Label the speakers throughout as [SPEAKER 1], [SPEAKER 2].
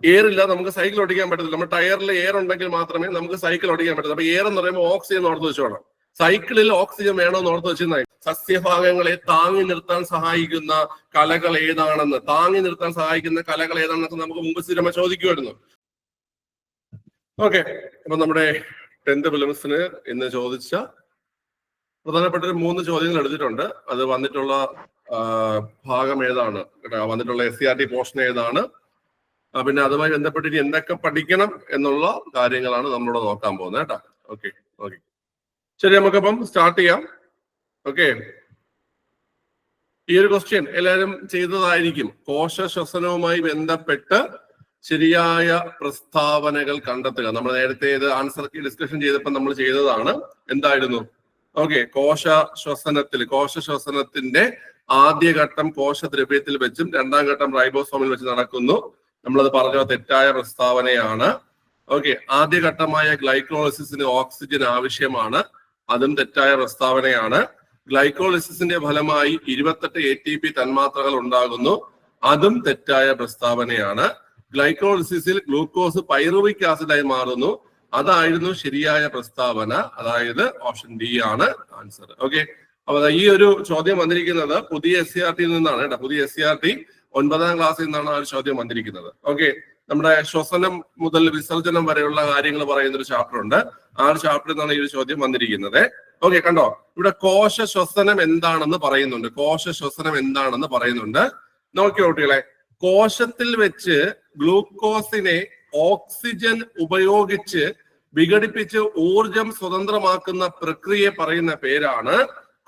[SPEAKER 1] Air ഇല്ല നമുക്ക് cycle ഓടിക്കാൻ പറ്റത്തില്ല. നമ്മുടെ ടയറിൽ എയർ ഉണ്ടെങ്കിൽ മാത്രമേ നമുക്ക് സൈക്കിൾ ഓടിക്കാൻ പറ്റൂ. അപ്പൊ എയർ എന്ന് പറയുമ്പോൾ ഓക്സിജൻ ഓർത്ത് വെച്ചോണം. സൈക്കിളിൽ ഓക്സിജൻ വേണമെന്ന് ഓർത്ത് വെച്ചിരുന്നായി. സസ്യഭാഗങ്ങളെ താങ്ങി നിർത്താൻ സഹായിക്കുന്ന കലകൾ ഏതാണെന്ന്, താങ്ങി നിർത്താൻ സഹായിക്കുന്ന കലകൾ ഏതാണെന്നൊക്കെ നമുക്ക് മുമ്പ് സ്ഥിരമായി ചോദിക്കുമായിരുന്നു. ഓക്കെ, അപ്പൊ നമ്മുടെ 10th പ്രിലിംസിന് ഇന്ന് ചോദിച്ച പ്രധാനപ്പെട്ട 3 ചോദ്യങ്ങൾ എടുത്തിട്ടുണ്ട്. അത് വന്നിട്ടുള്ള ഭാഗം ഏതാണ്, വന്നിട്ടുള്ള SCRT പോർഷൻ ഏതാണ്, പിന്നെ അതുമായി ബന്ധപ്പെട്ടിട്ട് എന്തൊക്കെ പഠിക്കണം എന്നുള്ള കാര്യങ്ങളാണ് നമ്മളിവിടെ നോക്കാൻ പോകുന്നത് കേട്ടോ. ഓക്കെ ഓക്കെ, ശരി, നമുക്കപ്പം സ്റ്റാർട്ട് ചെയ്യാം. ഓക്കെ, ഈ ഒരു ക്വസ്റ്റ്യൻ എല്ലാവരും ചെയ്തതായിരിക്കും. കോശ ശ്വസനവുമായി ബന്ധപ്പെട്ട് ശരിയായ പ്രസ്താവനകൾ കണ്ടെത്തുക. നമ്മൾ നേരത്തെ ഇത് ആൻസർ ഡിസ്കഷൻ ചെയ്തപ്പോൾ നമ്മൾ ചെയ്തതാണ്. എന്തായിരുന്നു? ഓക്കെ, കോശ ശ്വസനത്തിന്റെ ആദ്യഘട്ടം കോശദ്രവ്യത്തിൽ വെച്ചും 2ാം ഘട്ടം റൈബോസോമിൽ വെച്ച് നടക്കുന്നു. നമ്മളത് പറഞ്ഞ തെറ്റായ പ്രസ്താവനയാണ്. ഓക്കെ, ആദ്യഘട്ടമായ ഗ്ലൈക്കോളിസിസിന് ഓക്സിജൻ ആവശ്യമാണ്. അതും തെറ്റായ പ്രസ്താവനയാണ്. ഗ്ലൈക്കോളിസിസിന്റെ ഫലമായി 28 ATP തന്മാത്രകൾ ഉണ്ടാകുന്നു. അതും തെറ്റായ പ്രസ്താവനയാണ്. ഗ്ലൈക്കോളിസിസിൽ ഗ്ലൂക്കോസ് പൈറുവിക് ആസിഡായി മാറുന്നു. അതായിരുന്നു ശരിയായ പ്രസ്താവന. അതായത് ഓപ്ഷൻ ഡി ആണ് ആൻസർ. ഓക്കെ, അപ്പൊ ഈ ഒരു ചോദ്യം വന്നിരിക്കുന്നത് പുതിയ SCRT നിന്നാണ് കേട്ടോ. പുതിയ SCRT 9ാം ക്ലാസ്സിൽ നിന്നാണ് ആ ഒരു ചോദ്യം വന്നിരിക്കുന്നത്. ഓക്കെ, നമ്മുടെ ശ്വസനം മുതൽ വിസർജനം വരെയുള്ള കാര്യങ്ങൾ പറയുന്ന ഒരു ചാപ്റ്റർ ഉണ്ട്. ആ ഒരു ചാപ്റ്ററിൽ നിന്നാണ് ഈ ഒരു ചോദ്യം വന്നിരിക്കുന്നത്. ഓക്കെ, കണ്ടോ, ഇവിടെ കോശ ശ്വസനം എന്താണെന്ന് പറയുന്നുണ്ട്. കോശ ശ്വസനം എന്താണെന്ന് പറയുന്നുണ്ട്. നോക്കിയോ കുട്ടികളെ, കോശത്തിൽ വെച്ച് ഗ്ലൂക്കോസിനെ ഓക്സിജൻ ഉപയോഗിച്ച് വിഘടിപ്പിച്ച് ഊർജം സ്വതന്ത്രമാക്കുന്ന പ്രക്രിയയെ പറയുന്ന പേരാണ്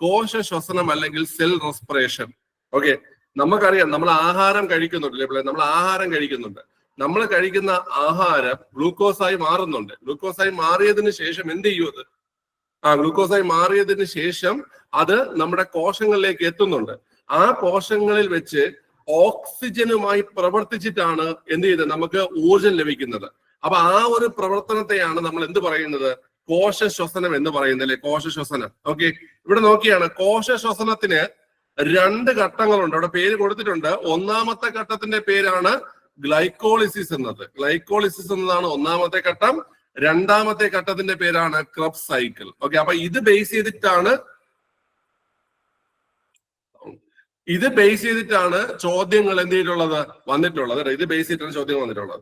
[SPEAKER 1] കോശ ശ്വസനം അല്ലെങ്കിൽ സെൽ റെസ്പിറേഷൻ. ഓക്കെ, നമുക്കറിയാം നമ്മൾ ആഹാരം കഴിക്കുന്നുണ്ട്. നമ്മൾ ആഹാരം കഴിക്കുന്നുണ്ട്. നമ്മൾ കഴിക്കുന്ന ആഹാരം ഗ്ലൂക്കോസായി മാറുന്നുണ്ട്. ഗ്ലൂക്കോസായി മാറിയതിന് ശേഷം എന്ത് ചെയ്യും? ഗ്ലൂക്കോസായി മാറിയതിന് ശേഷം അത് നമ്മുടെ കോശങ്ങളിലേക്ക് എത്തുന്നുണ്ട്. ആ കോശങ്ങളിൽ വെച്ച് ഓക്സിജനുമായി പ്രവർത്തിച്ചിട്ടാണ് എന്ത് ചെയ്തത്? നമുക്ക് ഊർജം ലഭിക്കുന്നത്. അപ്പൊ ആ ഒരു പ്രവർത്തനത്തെയാണ് നമ്മൾ എന്ത് പറയുന്നത്? കോശ ശ്വസനം എന്ന് പറയുന്നത്, അല്ലെ? കോശ ശ്വസനം. ഓക്കെ, ഇവിടെ നോക്കിയാണ് കോശ ശ്വസനത്തിന് 2 ഘട്ടങ്ങളുണ്ട്. അവിടെ പേര് കൊടുത്തിട്ടുണ്ട്. 1ാമത്തെ ഘട്ടത്തിന്റെ പേരാണ് ഗ്ലൈക്കോളിസിസ് എന്നത്. ഗ്ലൈക്കോളിസിസ് എന്നതാണ് 1ാമത്തെ ഘട്ടം. 2ാമത്തെ ഘട്ടത്തിന്റെ പേരാണ് ക്രബ്സ് സൈക്കിൾ. ഓക്കെ, അപ്പൊ ഇത് ബേസ് ചെയ്തിട്ടാണ് ചോദ്യങ്ങൾ എന്ത് ചെയ്തിട്ടുള്ളത്? വന്നിട്ടുള്ളത്. ഇത് ബേസ് ചെയ്തിട്ടാണ് ചോദ്യങ്ങൾ വന്നിട്ടുള്ളത്.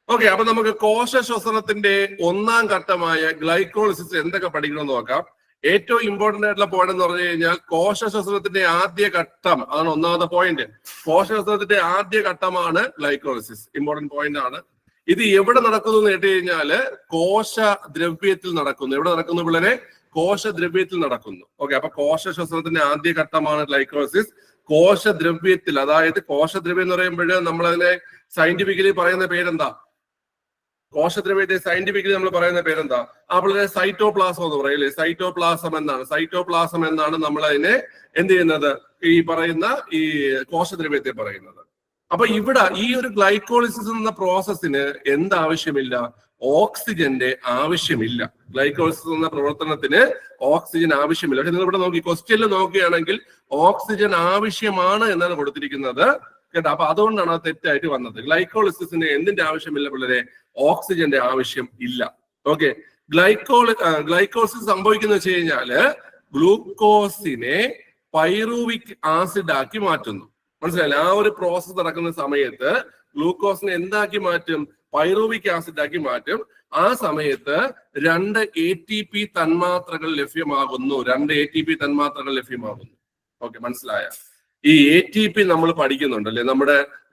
[SPEAKER 1] ഓക്കെ, അപ്പൊ നമുക്ക് കോശ ശ്വസനത്തിന്റെ 1ാം ഘട്ടമായ ഗ്ലൈക്കോളിസിസ് എന്തൊക്കെ പഠിക്കണമെന്ന് നോക്കാം. ഏറ്റവും ഇമ്പോർട്ടന്റ് ആയിട്ടുള്ള പോയിന്റ് എന്ന് പറഞ്ഞു കഴിഞ്ഞാൽ കോശ ശ്വസനത്തിന്റെ ആദ്യ ഘട്ടം ആണ് 1ാമത്തെ പോയിന്റ്. കോശ ശ്വസനത്തിന്റെ ആദ്യ ഘട്ടമാണ് ഗ്ലൈക്കോളിസിസ്. ഇമ്പോർട്ടന്റ് പോയിന്റ് ആണ്. ഇത് എവിടെ നടക്കുന്നു എന്ന് കേട്ട് കഴിഞ്ഞാല് കോശദ്രവ്യത്തിൽ നടക്കുന്നു. എവിടെ നടക്കുന്നു പിള്ളേരെ? കോശദ്രവ്യത്തിൽ നടക്കുന്നു. ഓക്കെ, അപ്പൊ കോശ ശ്വസനത്തിന്റെ ആദ്യ ഘട്ടമാണ് ഗ്ലൈക്കോളിസിസ്. കോശദ്രവ്യത്തിൽ, അതായത് കോശദ്രവ്യം എന്ന് പറയുമ്പോൾ നമ്മളതിനെ സയന്റിഫിക്കലി പറയുന്ന പേരെന്താ? കോശദ്രവ്യത്തെ സയന്റിഫിക്കലി നമ്മൾ പറയുന്ന പേരെന്താ? പിള്ളേരെ സൈറ്റോപ്ലാസം എന്ന് പറയില്ലേ? സൈറ്റോപ്ലാസം എന്നാണ് നമ്മൾ അതിനെ എന്ത് ചെയ്യുന്നത്? ഈ പറയുന്ന ഈ കോശദ്രവ്യത്തെ പറയുന്നത്. അപ്പൊ ഇവിടെ ഈ ഒരു ഗ്ലൈക്കോളിസിസ് എന്ന പ്രോസസ്സിന് എന്താവശ്യമില്ല? ഓക്സിജന്റെ ആവശ്യമില്ല. ഗ്ലൈക്കോളിസിസ് എന്ന പ്രവർത്തനത്തിന് ഓക്സിജൻ ആവശ്യമില്ല. പക്ഷെ നിങ്ങൾ ഇവിടെ നോക്കി, ക്വസ്റ്റ്യനിൽ നോക്കുകയാണെങ്കിൽ ഓക്സിജൻ ആവശ്യമാണ് എന്നാണ് കൊടുത്തിരിക്കുന്നത് കേട്ടോ. അപ്പൊ അതുകൊണ്ടാണ് അത് തെറ്റായിട്ട് വന്നത്. ഗ്ലൈക്കോളിസിസിന് എന്തിന്റെ ആവശ്യമില്ല പിള്ളേരെ? ഓക്സിജന്റെ ആവശ്യം ഇല്ല. ഓക്കെ, ഗ്ലൈക്കോളിസിസ് സംഭവിക്കുന്ന വെച്ച് കഴിഞ്ഞാല് ഗ്ലൂക്കോസിനെ പൈറുവിക് ആസിഡ് ആക്കി മാറ്റുന്നു. മനസ്സിലായില്ലേ? ആ ഒരു പ്രോസസ് നടക്കുന്ന സമയത്ത് ഗ്ലൂക്കോസിനെ എന്താക്കി മാറ്റും? പൈറുവിക് ആസിഡ് ആക്കി മാറ്റും. ആ സമയത്ത് 2 ATP തന്മാത്രകൾ ലഭ്യമാകുന്നു. 2 ATP തന്മാത്രകൾ ലഭ്യമാകുന്നു. ഓക്കെ, മനസ്സിലായ? ഈ ATP നമ്മൾ പഠിക്കുന്നുണ്ട്, അല്ലെ?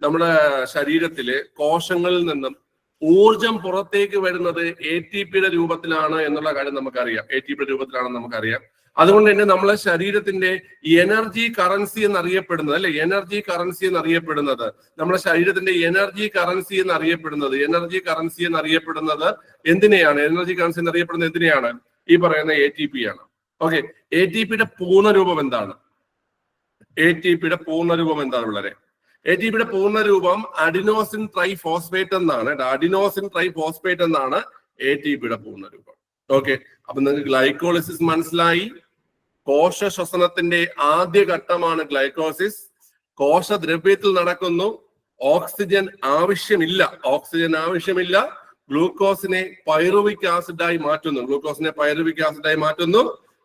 [SPEAKER 1] നമ്മുടെ ശരീരത്തിലെ കോശങ്ങളിൽ നിന്നും ഊർജം പുറത്തേക്ക് വരുന്നത് ATPയുടെ രൂപത്തിലാണ് എന്നുള്ള കാര്യം നമുക്കറിയാം. ATPയുടെ രൂപത്തിലാണെന്ന് നമുക്കറിയാം. അതുകൊണ്ട് തന്നെ നമ്മളെ ശരീരത്തിന്റെ എനർജി കറൻസി എന്നറിയപ്പെടുന്നത്, അല്ലെ? എനർജി കറൻസി എന്നറിയപ്പെടുന്നത്, നമ്മുടെ ശരീരത്തിന്റെ എനർജി കറൻസി എന്നറിയപ്പെടുന്നത് എന്തിനെയാണ്? എനർജി കറൻസി എന്നറിയപ്പെടുന്നത് എന്തിനെയാണ്? ഈ പറയുന്ന ATP ആണ്. ഓക്കെ, ATPയുടെ പൂർണ്ണരൂപം എന്താണ്? ATPയുടെ പൂർണ്ണരൂപം എന്താണ് വളരെ? ATPയുടെ പൂർണ്ണരൂപം അഡിനോസിൻ ട്രൈഫോസ്ഫേറ്റ് എന്നാണ്. അഡിനോസിൻ ട്രൈഫോസ്ഫേറ്റ് എന്നാണ് ATPയുടെ പൂർണ്ണരൂപം. ഓക്കെ, അപ്പൊ നിങ്ങൾക്ക് ഗ്ലൈക്കോളിസിസ് മനസ്സിലായി. കോശ ശ്വസനത്തിന്റെ ആദ്യ ഘട്ടമാണ് ഗ്ലൈക്കോളിസിസ്. കോശദ്രവ്യത്തിൽ നടക്കുന്നു. ഓക്സിജൻ ആവശ്യമില്ല. ഗ്ലൂക്കോസിനെ പൈറുവിക് ആസിഡായി മാറ്റുന്നു.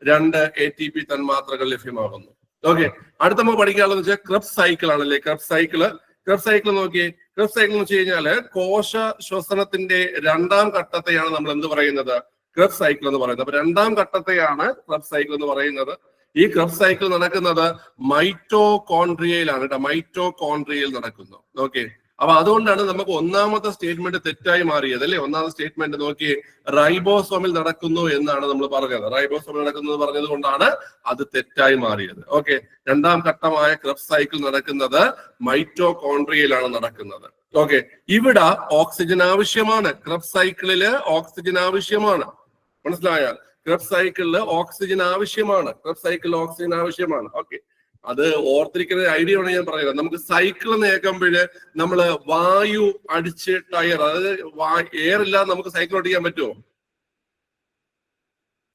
[SPEAKER 1] 2 ATP തന്മാത്രകൾ ലഭ്യമാകുന്നു. ഓക്കെ, അടുത്ത നമ്മൾ പഠിക്കാനുള്ളത് വെച്ചാൽ ക്രെബ്സ് സൈക്കിൾ ആണല്ലേ. ക്രെബ്സ് സൈക്കിൾ നോക്കിയേ. ക്രെബ്സ് സൈക്കിൾ എന്ന് വെച്ച് കഴിഞ്ഞാല് കോശ ശ്വസനത്തിന്റെ 2ാം ഘട്ടത്തെയാണ് നമ്മൾ എന്ത് പറയുന്നത്? ക്രെബ്സ് സൈക്കിൾ എന്ന് പറയുന്നത്. അപ്പൊ 2ാം ഘട്ടത്തെയാണ് ക്രെബ്സ് സൈക്കിൾ എന്ന് പറയുന്നത്. ഈ ക്രെബ്സ് സൈക്കിൾ നടക്കുന്നത് മൈറ്റോകോൺട്രിയയിലാണ് കേട്ടോ. മൈറ്റോകോൺട്രിയയിൽ നടക്കുന്നു. ഓക്കെ, അപ്പൊ അതുകൊണ്ടാണ് നമുക്ക് 1ാമത്തെ സ്റ്റേറ്റ്മെന്റ് തെറ്റായി മാറിയത് അല്ലെ. 1ാമത്തെ സ്റ്റേറ്റ്മെന്റ് നോക്കി റൈബോസോമിൽ നടക്കുന്നു എന്നാണ് നമ്മൾ പറഞ്ഞത്. റൈബോസോമിൽ നടക്കുന്നത് പറഞ്ഞത് കൊണ്ടാണ് അത് തെറ്റായി മാറിയത്. ഓക്കെ, 2ാം ഘട്ടമായ ക്രെബ്സ് സൈക്കിൾ നടക്കുന്നത് മൈറ്റോകോൺട്രിയയിലാണ് നടക്കുന്നത്. ഓക്കെ, ഇവിടെ ഓക്സിജൻ ആവശ്യമാണ്. ക്രെബ്സ് സൈക്കിളില് ഓക്സിജൻ ആവശ്യമാണ്. മനസ്സിലായ? ക്രെബ്സ് സൈക്കിളില് ഓക്സിജൻ ആവശ്യമാണ്. ഓക്കെ, അത് ഓർത്തിരിക്കുന്ന ഐഡിയ ആണ് ഞാൻ പറയുന്നത്. നമുക്ക് സൈക്കിൾ എന്ന് കേൾക്കുമ്പോഴ് നമ്മള് വായു അടിച്ച് ടയർ, അതായത് എയർ ഇല്ലാതെ നമുക്ക് സൈക്കിൾ ഓടിക്കാൻ പറ്റുമോ?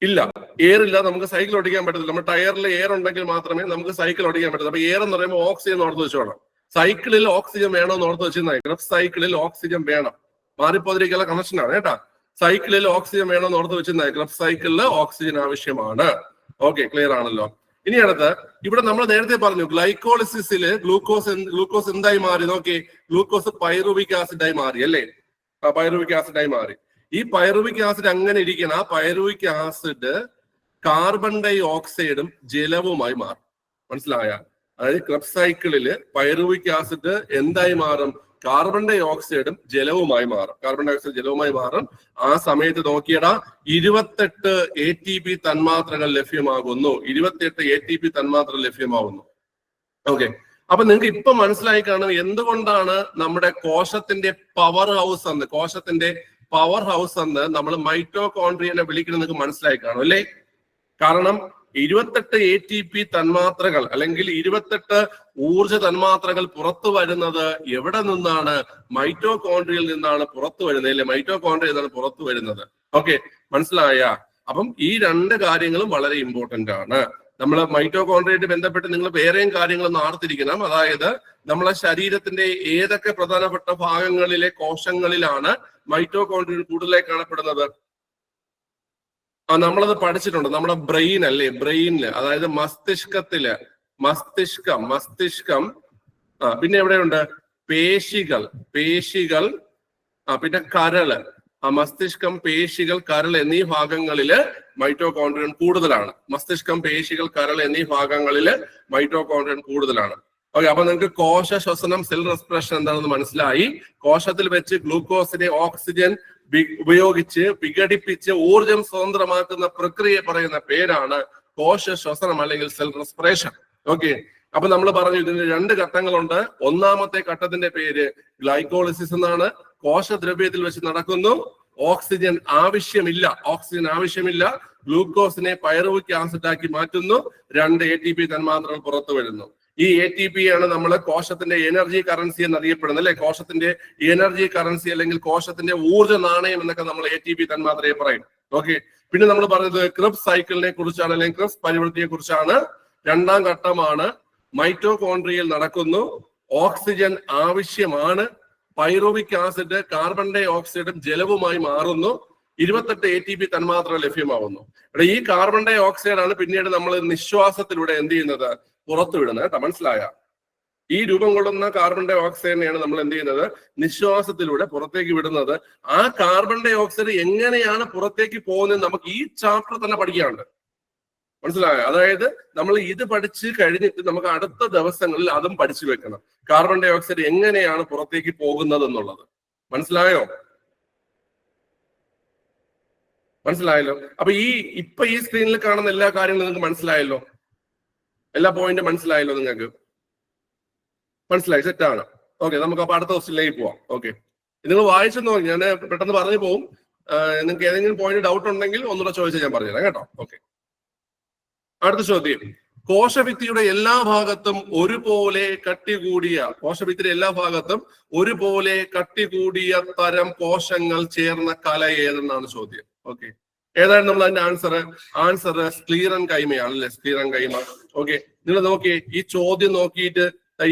[SPEAKER 1] ഇല്ല, എയർ ഇല്ലാതെ നമുക്ക് സൈക്കിൾ ഓടിക്കാൻ പറ്റത്തില്ല. നമ്മുടെ ടയറിൽ എയർ ഉണ്ടെങ്കിൽ മാത്രമേ നമുക്ക് സൈക്കിൾ ഓടിക്കാൻ പറ്റൂ. അപ്പൊ എയർ എന്ന് പറയുമ്പോൾ ഓക്സിജൻ ഓർത്ത് വെച്ചോണം. സൈക്കിളിൽ ഓക്സിജൻ വേണമെന്ന് ഓർത്ത് വെച്ചിരുന്നായി. ക്രെബ്സ് സൈക്കിളിൽ ഓക്സിജൻ വേണം. മാറിപ്പോതിരിക്കാനുള്ള കണക്ഷനാണ് കേട്ടാ. സൈക്കിളിൽ ഓക്സിജൻ വേണമെന്ന് ഓർത്ത് വെച്ചിരുന്നായി. ക്രെബ്സ് സൈക്കിളിൽ ഓക്സിജൻ ആവശ്യമാണ്. ഓക്കെ, ക്ലിയർ ആണല്ലോ. ഇനി അടുത്ത് ഇവിടെ നമ്മൾ നേരത്തെ പറഞ്ഞു ഗ്ലൈക്കോളിസിസില് ഗ്ലൂക്കോസ് എന്തായി മാറി നോക്കി. ഗ്ലൂക്കോസ് പൈറുവിക് ആസിഡായി മാറി അല്ലേ. പൈറുവിക് ആസിഡായി മാറി. ഈ പൈറുവിക് ആസിഡ് അങ്ങനെ ഇരിക്കണം. ആ പൈറുവിക് ആസിഡ് കാർബൺ ഡൈ ഓക്സൈഡും ജലവുമായി മാറും. മനസ്സിലായ? അതായത് ക്രെബ്സ് സൈക്കിളില് പൈറുവിക് ആസിഡ് എന്തായി മാറും? കാർബൺ ഡൈ ഓക്സൈഡും ജലവുമായി മാറും. ആ സമയത്ത് നോക്കിയടാ 28 ATP തന്മാത്രകൾ ലഭ്യമാകുന്നു. ഓക്കെ, അപ്പൊ നിങ്ങൾക്ക് ഇപ്പൊ മനസ്സിലായി കാണും എന്തുകൊണ്ടാണ് നമ്മുടെ കോശത്തിന്റെ പവർ ഹൗസ് എന്ന് നമ്മൾ മൈറ്റോകോൺട്രിയനെ വിളിക്കുന്നത്. നിങ്ങൾക്ക് മനസ്സിലായി കാണും അല്ലേ? കാരണം 28 ATP തന്മാത്രകൾ അല്ലെങ്കിൽ 28 ഊർജ തന്മാത്രകൾ പുറത്തു വരുന്നത് എവിടെ നിന്നാണ്? മൈറ്റോകോൺട്രിയയിൽ നിന്നാണ് പുറത്തു വരുന്നത് അല്ലെ. മൈറ്റോകോൺട്രിയയിൽ നിന്നാണ് പുറത്തു വരുന്നത്. ഓക്കെ, മനസ്സിലായ? അപ്പം ഈ 2 കാര്യങ്ങളും വളരെ ഇമ്പോർട്ടന്റ് ആണ്. നമ്മൾ മൈറ്റോകോൺട്രിയയായിട്ട് ബന്ധപ്പെട്ട് നിങ്ങൾ വേറെയും കാര്യങ്ങളൊന്നും ആർത്തിരിക്കണം. അതായത് നമ്മളെ ശരീരത്തിന്റെ ഏതൊക്കെ പ്രധാനപ്പെട്ട ഭാഗങ്ങളിലെ കോശങ്ങളിലാണ് മൈറ്റോകോൺട്രിയ കൂടുതലായി കാണപ്പെടുന്നത്? നമ്മളത് പഠിച്ചിട്ടുണ്ട്. നമ്മുടെ ബ്രെയിൻ അല്ലേ, ബ്രെയിനില്, അതായത് മസ്തിഷ്കം, പിന്നെ എവിടെയുണ്ട്? പേശികൾ, പിന്നെ കരള്. മസ്തിഷ്കം, പേശികൾ, കരൾ എന്നീ ഭാഗങ്ങളില് മൈറ്റോകോൺട്രിയൻ കൂടുതലാണ്. ഓക്കെ, അപ്പൊ നിങ്ങൾക്ക് കോശ ശ്വസനം, സെൽ റെസ്പിറേഷൻ എന്താണെന്ന് മനസ്സിലായി. കോശത്തിൽ വെച്ച് ഗ്ലൂക്കോസിനെ ഓക്സിജൻ ഉപയോഗിച്ച് വിഘടിപ്പിച്ച് ഊർജം സ്വതന്ത്രമാക്കുന്ന പ്രക്രിയയെ പറയുന്ന പേരാണ് കോശ ശ്വസനം അല്ലെങ്കിൽ സെൽ റെസ്പിറേഷൻ. ഓക്കെ, അപ്പൊ നമ്മൾ പറഞ്ഞു ഇതിന് 2 ഘട്ടങ്ങളുണ്ട്. 1ാമത്തെ ഘട്ടത്തിന്റെ പേര് ഗ്ലൈക്കോളിസിസ് എന്നാണ്. കോശദ്രവ്യത്തിൽ വെച്ച് നടക്കുന്നു. ഓക്സിജൻ ആവശ്യമില്ല. ഗ്ലൂക്കോസിനെ പൈറുവിക് ആസിഡാക്കി മാറ്റുന്നു. 2 ATP തന്മാത്രകൾ പുറത്തു വരുന്നു. ഈ ATP ആണ് നമ്മൾ കോശത്തിന്റെ എനർജി കറൻസി എന്നറിയപ്പെടുന്നത് അല്ലെ. കോശത്തിന്റെ എനർജി കറൻസി അല്ലെങ്കിൽ കോശത്തിന്റെ ഊർജ്ജ നാണയം എന്നൊക്കെ നമ്മൾ ATP തന്മാത്രയെ പറയും. ഓക്കെ, പിന്നെ നമ്മൾ പറഞ്ഞത് ക്രെബ്സ് സൈക്കിളിനെ കുറിച്ചാണ് അല്ലെങ്കിൽ ക്രെബ്സ് പരിവൃത്തിയെ കുറിച്ചാണ്. 2ാം ഘട്ടമാണ്. മൈറ്റോകോൺട്രിയയിൽ നടക്കുന്നു. ഓക്സിജൻ ആവശ്യമാണ്. പൈറുവിക് ആസിഡ് കാർബൺ ഡൈ ഓക്സൈഡും ജലവുമായി മാറുന്നു. 28 ATP തന്മാത്രകൾ ലഭ്യമാവുന്നു. ഈ കാർബൺ ഡൈ ഓക്സൈഡ് ആണ് പിന്നീട് നമ്മൾ നിശ്വാസത്തിലൂടെ എന്ത് ചെയ്യുന്നത്? പുറത്തുവിടുന്നത് കേട്ടോ. മനസ്സിലായ? ഈ രൂപം കൊള്ളുന്ന കാർബൺ ഡൈ ഓക്സൈഡിനെയാണ് നമ്മൾ എന്ത് ചെയ്യുന്നത്? നിശ്വാസത്തിലൂടെ പുറത്തേക്ക് വിടുന്നത്. ആ കാർബൺ ഡൈ ഓക്സൈഡ് എങ്ങനെയാണ് പുറത്തേക്ക് പോകുന്നത് നമുക്ക് ഈ ചാപ്റ്റർ തന്നെ പഠിക്കാനുണ്ട്. മനസ്സിലായോ? അതായത് നമ്മൾ ഇത് പഠിച്ച് കഴിഞ്ഞിട്ട് നമുക്ക് അടുത്ത ദിവസങ്ങളിൽ അതും പഠിച്ചു വെക്കണം. കാർബൺ ഡൈ ഓക്സൈഡ് എങ്ങനെയാണ് പുറത്തേക്ക് പോകുന്നത് എന്നുള്ളത്. മനസ്സിലായോ? അപ്പൊ ഇപ്പൊ ഈ സ്ക്രീനിൽ കാണുന്ന എല്ലാ കാര്യങ്ങളും നിങ്ങൾക്ക് മനസ്സിലായല്ലോ? എല്ലാ പോയിന്റും മനസ്സിലായല്ലോ? നിങ്ങൾക്ക് മനസ്സിലായി? സെറ്റാണ്. ഓക്കെ, നമുക്ക് അപ്പൊ അടുത്ത ക്വസ്റ്റ്യനിലേക്ക് പോവാം. ഓക്കെ, നിങ്ങൾ വായിച്ചു നോക്കി. ഞാൻ പെട്ടെന്ന് പറഞ്ഞു പോകും. നിങ്ങൾക്ക് ഏതെങ്കിലും പോയിന്റ് ഡൗട്ട് ഉണ്ടെങ്കിൽ ഒന്നുകൂടെ ചോദിച്ചാൽ ഞാൻ പറഞ്ഞുതരാം കേട്ടോ. ഓക്കെ, അടുത്ത ചോദ്യം. കോശഭിത്തിയുടെ എല്ലാ ഭാഗത്തും ഒരുപോലെ കട്ടികൂടിയ തരം കോശങ്ങൾ ചേർന്ന കല ഏതെന്നാണ് ചോദ്യം. ഓക്കെ, ഏതാണ് നമ്മൾ അതിന്റെ ആൻസർ സ്ക്ലീറൻ കൈമയാണ് അല്ലെ. സ്ക്ലീറൻ കൈമ. ഓക്കെ, നിങ്ങൾ നോക്കിയേ, ഈ ചോദ്യം നോക്കിയിട്ട്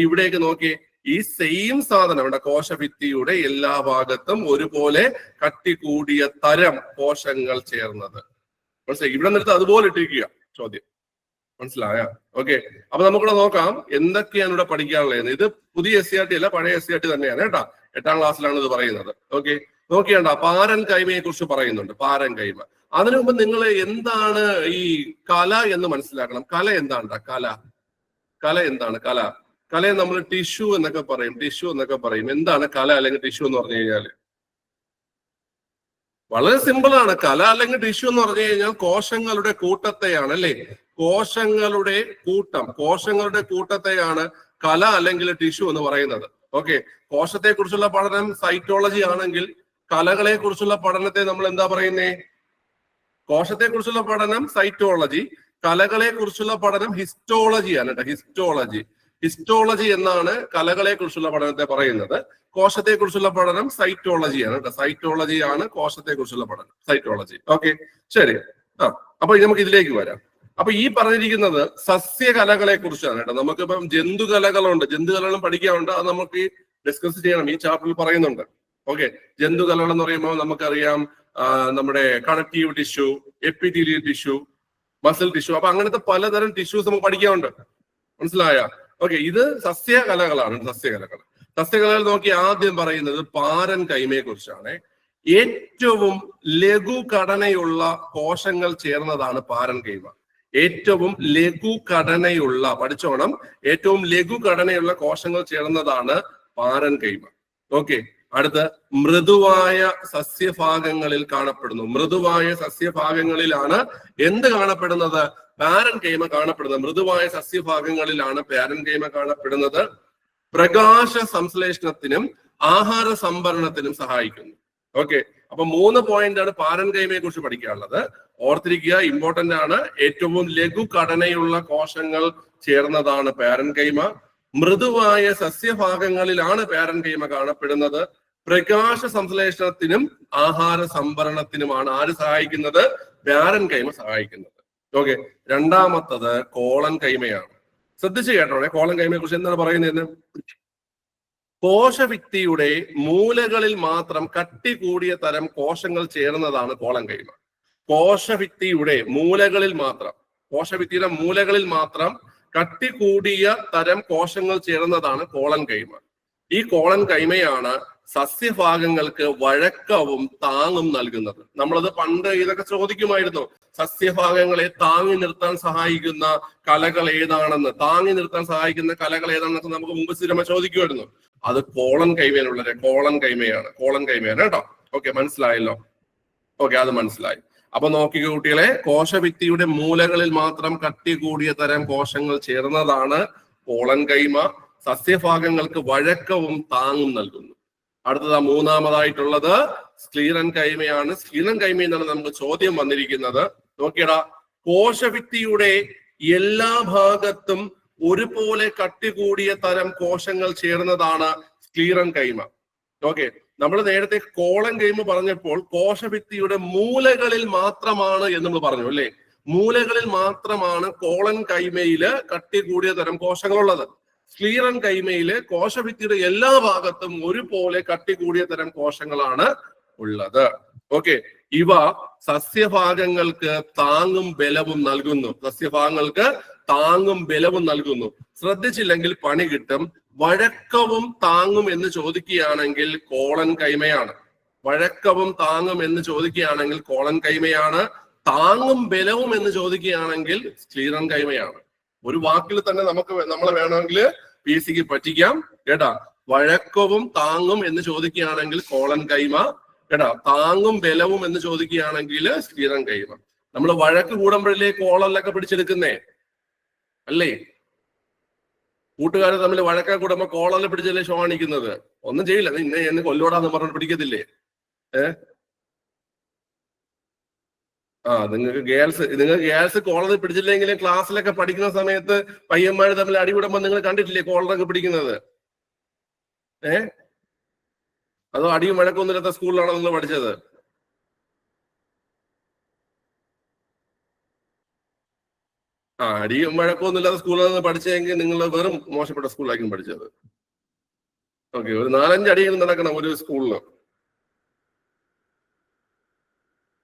[SPEAKER 1] ഇവിടേക്ക് നോക്കിയേ. ഈ സെയിം സാധനം ഇവിടെ കോശഭിത്തിയുടെ എല്ലാ ഭാഗത്തും ഒരുപോലെ കട്ടി കൂടിയ തരം കോശങ്ങൾ ചേർന്നത്. മനസ്സിലായി? ഇവിടെ നിന്നിട്ട് അതുപോലെ ഇട്ടിരിക്കുക ചോദ്യം. മനസ്സിലായ? ഓക്കെ. അപ്പൊ നമുക്കിവിടെ നോക്കാം എന്തൊക്കെയാണ് ഇവിടെ പഠിക്കാനുള്ളത്. ഇത് പുതിയ SCERT അല്ല, പഴയ SCERT തന്നെയാണ് കേട്ടാ. 8ാം ക്ലാസ്സിലാണ് ഇത് പറയുന്നത്. ഓക്കെ. നോക്കിയാണ്ട പാരൻ കൈമയെ കുറിച്ച് പറയുന്നുണ്ട്. പാരൻ കൈമ. അതിനു മുമ്പ് നിങ്ങൾ എന്താണ് ഈ കല എന്ന് മനസ്സിലാക്കണം. കല എന്താണ്? കല എന്താണ്? കലയെ നമ്മൾ ടിഷ്യൂ എന്നൊക്കെ പറയും. എന്താണ് കല അല്ലെങ്കിൽ ടിഷ്യൂ എന്ന് പറഞ്ഞു കഴിഞ്ഞാല്? വളരെ സിമ്പിൾ ആണ്. കല അല്ലെങ്കിൽ ടിഷ്യൂ എന്ന് പറഞ്ഞു കഴിഞ്ഞാൽ കോശങ്ങളുടെ കൂട്ടത്തെയാണ്, അല്ലേ? കോശങ്ങളുടെ കൂട്ടത്തെയാണ് കല അല്ലെങ്കിൽ ടിഷ്യൂ എന്ന് പറയുന്നത്. ഓക്കെ. കോശത്തെ കുറിച്ചുള്ള പഠനം സൈറ്റോളജി ആണെങ്കിൽ കലകളെ കുറിച്ചുള്ള പഠനത്തെ നമ്മൾ എന്താ പറയുന്നേ? കോശത്തെ കുറിച്ചുള്ള പഠനം സൈറ്റോളജി, കലകളെ കുറിച്ചുള്ള പഠനം ഹിസ്റ്റോളജിയാണ് കേട്ടോ. ഹിസ്റ്റോളജി എന്നാണ് കലകളെ കുറിച്ചുള്ള പഠനത്തെ പറയുന്നത്. കോശത്തെ കുറിച്ചുള്ള പഠനം സൈറ്റോളജിയാണ് കേട്ടോ. സൈറ്റോളജിയാണ് കോശത്തെ കുറിച്ചുള്ള പഠനം, സൈറ്റോളജി. ഓക്കെ, ശരി. അപ്പൊ നമുക്ക് ഇതിലേക്ക് വരാം. അപ്പൊ ഈ പറഞ്ഞിരിക്കുന്നത് സസ്യകലകളെ കുറിച്ചാണ് കേട്ടോ. നമുക്കിപ്പം ജന്തുകലകളുണ്ട്, ജന്തുകലകളും പഠിക്കാറുണ്ട്. അത് നമുക്ക് ഡിസ്കസ് ചെയ്യണം. ഈ ചാപ്റ്ററിൽ പറയുന്നുണ്ട്. ഓക്കെ. ജന്തുകലകൾ എന്ന് പറയുമ്പോൾ നമുക്കറിയാം നമ്മുടെ connective tissue, epithelial tissue, muscle tissue. അപ്പൊ അങ്ങനത്തെ പലതരം ടിഷ്യൂസ് നമുക്ക് പഠിക്കാറുണ്ട്. മനസ്സിലായ? ഓക്കെ. ഇത് സസ്യകലകളാണ്. സസ്യകലകൾ നോക്കി ആദ്യം പറയുന്നത് പാരൻ കൈമയെ കുറിച്ചാണ്. ഏറ്റവും ലഘുഘടനയുള്ള കോശങ്ങൾ ചേർന്നതാണ് പാരൻ കൈമ. ഏറ്റവും ലഘുഘടനയുള്ള, പഠിച്ചോണം, ഏറ്റവും ലഘുഘടനയുള്ള കോശങ്ങൾ ചേർന്നതാണ് പാരൻ കൈമ. ഓക്കെ. അടുത്ത് മൃദുവായ സസ്യഭാഗങ്ങളിൽ കാണപ്പെടുന്നു. മൃദുവായ സസ്യഭാഗങ്ങളിലാണ് എന്ത് കാണപ്പെടുന്നത്? പാരൻ കൈമ കാണപ്പെടുന്നത്. മൃദുവായ സസ്യഭാഗങ്ങളിലാണ് പാരൻ കൈമ കാണപ്പെടുന്നത്. പ്രകാശ സംശ്ലേഷണത്തിനും ആഹാര സംഭരണത്തിനും സഹായിക്കുന്നു. ഓക്കെ. അപ്പൊ 3 പോയിന്റാണ് പാരൻ കൈമയെ കുറിച്ച് പഠിക്കാനുള്ളത്. ഓർത്തിരിക്കുക, ഇമ്പോർട്ടന്റ് ആണ്. ഏറ്റവും ലഘുഘടനയുള്ള കോശങ്ങൾ ചേർന്നതാണ് പാരൻ കൈമ. മൃദുവായ സസ്യഭാഗങ്ങളിലാണ് പാരൻ കൈമ കാണപ്പെടുന്നത്. പ്രകാശ സംശ്ലേഷണത്തിനും ആഹാര സംഭരണത്തിനുമാണ് ആര് സഹായിക്കുന്നത്? പാരൻ കൈമ സഹായിക്കുന്നത്. ഓക്കെ. രണ്ടാമത്തത് കോളൻ കൈമയാണ്. ശ്രദ്ധിച്ചു കേട്ടോളെ, കോളൻ കൈമയെ കുറിച്ച് എന്താണ് പറയുന്നതെന്ന്. കോശഭിത്തിയുടെ മൂലകളിൽ മാത്രം കട്ടി കൂടിയ തരം കോശങ്ങൾ ചേർന്നതാണ് കോളൻ കൈമ. കോശഭിത്തിയുടെ മൂലകളിൽ മാത്രം, കോശഭിത്തിയുടെ മൂലകളിൽ മാത്രം കട്ടി കൂടിയ തരം കോശങ്ങൾ ചേർന്നതാണ് കോളൻ കൈമ. ഈ കോളൻ കൈമയാണ് സസ്യഭാഗങ്ങൾക്ക് വഴക്കവും താങ്ങും നൽകുന്നത്. നമ്മളത് പണ്ട് ഇതൊക്കെ ചോദിക്കുമായിരുന്നു. സസ്യഭാഗങ്ങളെ താങ്ങി നിർത്താൻ സഹായിക്കുന്ന കലകൾ ഏതാണെന്ന്, താങ്ങി നിർത്താൻ സഹായിക്കുന്ന കലകൾ ഏതാണെന്നൊക്കെ നമുക്ക് മുമ്പ് സ്ഥിരമായി ചോദിക്കുമായിരുന്നു. അത് കോളൻ കൈമയാണുള്ളത്. കോളൻ കൈമയാണ് കേട്ടോ. ഓക്കെ, മനസ്സിലായല്ലോ? ഓക്കെ, അത് മനസ്സിലായി. അപ്പൊ നോക്കിക്കോ കുട്ടികളെ, കോശഭിത്തിയുടെ മൂലകളിൽ മാത്രം കട്ടി കൂടിയ തരം കോശങ്ങൾ ചേർന്നതാണ് കോളൻ കൈമ. സസ്യഭാഗങ്ങൾക്ക് വഴക്കവും താങ്ങും നൽകുന്നു. അടുത്തത് മൂന്നാമതായിട്ടുള്ളത് സ്ക്ലീറൻ കൈമയാണ്. സ്ക്ലീറൻ കൈമയിൽ നിന്നാണ് നമുക്ക് ചോദ്യം വന്നിരിക്കുന്നത്. നോക്കിയടാ, കോശഭിത്തിയുടെ എല്ലാ ഭാഗത്തും ഒരുപോലെ കട്ടി കൂടിയ തരം കോശങ്ങൾ ചേർന്നതാണ് സ്ക്ലീറൻ കൈമ. ഓക്കെ. നമ്മൾ നേരത്തെ കോളൻ കൈമ പറഞ്ഞപ്പോൾ കോശഭിത്തിയുടെ മൂലകളിൽ മാത്രമാണ് എന്ന് നമ്മൾ പറഞ്ഞു, അല്ലെ? മൂലകളിൽ മാത്രമാണ് കോളൻ കൈമയില് കട്ടി കൂടിയ തരം കോശങ്ങളുള്ളത്. സ്ക്ലീറൻ കൈമയില് കോശഭിത്തിയുടെ എല്ലാ ഭാഗത്തും ഒരുപോലെ കട്ടി കൂടിയ തരം കോശങ്ങളാണ് ഉള്ളത്. ഓക്കെ. ഇവ സസ്യഭാഗങ്ങൾക്ക് താങ്ങും ബലവും നൽകുന്നു. ശ്രദ്ധിച്ചില്ലെങ്കിൽ പണി കിട്ടും. വഴക്കവും താങ്ങും എന്ന് ചോദിക്കുകയാണെങ്കിൽ കോളൻ കൈമയാണ്. താങ്ങും ബലവും എന്ന് ചോദിക്കുകയാണെങ്കിൽ സ്ക്ലീറൻ കൈമയാണ്. ഒരു വാക്കിൽ തന്നെ നമ്മളെ വേണമെങ്കിൽ PSCക്ക് പറ്റിക്കാം കേട്ടാ. വഴക്കവും താങ്ങും എന്ന് ചോദിക്കുകയാണെങ്കിൽ കോളൻ കൈമ കേട്ടാ. താങ്ങും ബലവും എന്ന് ചോദിക്കുകയാണെങ്കിൽ സ്ക്ലീറൻ കൈമ. നമ്മൾ വഴക്ക് കൂടുമ്പോഴല്ലേ കോളനിലൊക്കെ പിടിച്ചെടുക്കുന്നേ, അല്ലേ? കൂട്ടുകാർ തമ്മിൽ വഴക്ക കൂടുമ്പോ കോളനിൽ പിടിച്ചല്ലേ ഷോണിക്കുന്നത്. ഒന്നും ചെയ്യില്ല, എന്നെ കൊല്ലോടാന്ന് പറഞ്ഞു പിടിക്കത്തില്ലേ? നിങ്ങൾക്ക് ഗേൾസ് കോളറിൽ പിടിച്ചില്ലെങ്കിലും ക്ലാസ്സിലൊക്കെ പഠിക്കുന്ന സമയത്ത് പയ്യന്മാര് തമ്മിൽ അടികൂടുമ്പോ നിങ്ങൾ കണ്ടിട്ടില്ലേ കോളറൊക്കെ പിടിക്കുന്നത്? അതോ അടിയും വഴക്കൊന്നുമില്ലാത്ത സ്കൂളിലാണോ നിങ്ങൾ പഠിച്ചത്? അടിയും വഴക്കൊന്നുമില്ലാത്ത സ്കൂളിൽ നിന്ന് പഠിച്ചെങ്കിൽ നിങ്ങൾ വെറും മോശപ്പെട്ട സ്കൂളിലായിരിക്കും പഠിച്ചത്. ഓക്കെ, ഒരു 4-5 അടിയെങ്കിലും നടക്കണം ഒരു സ്കൂളില്.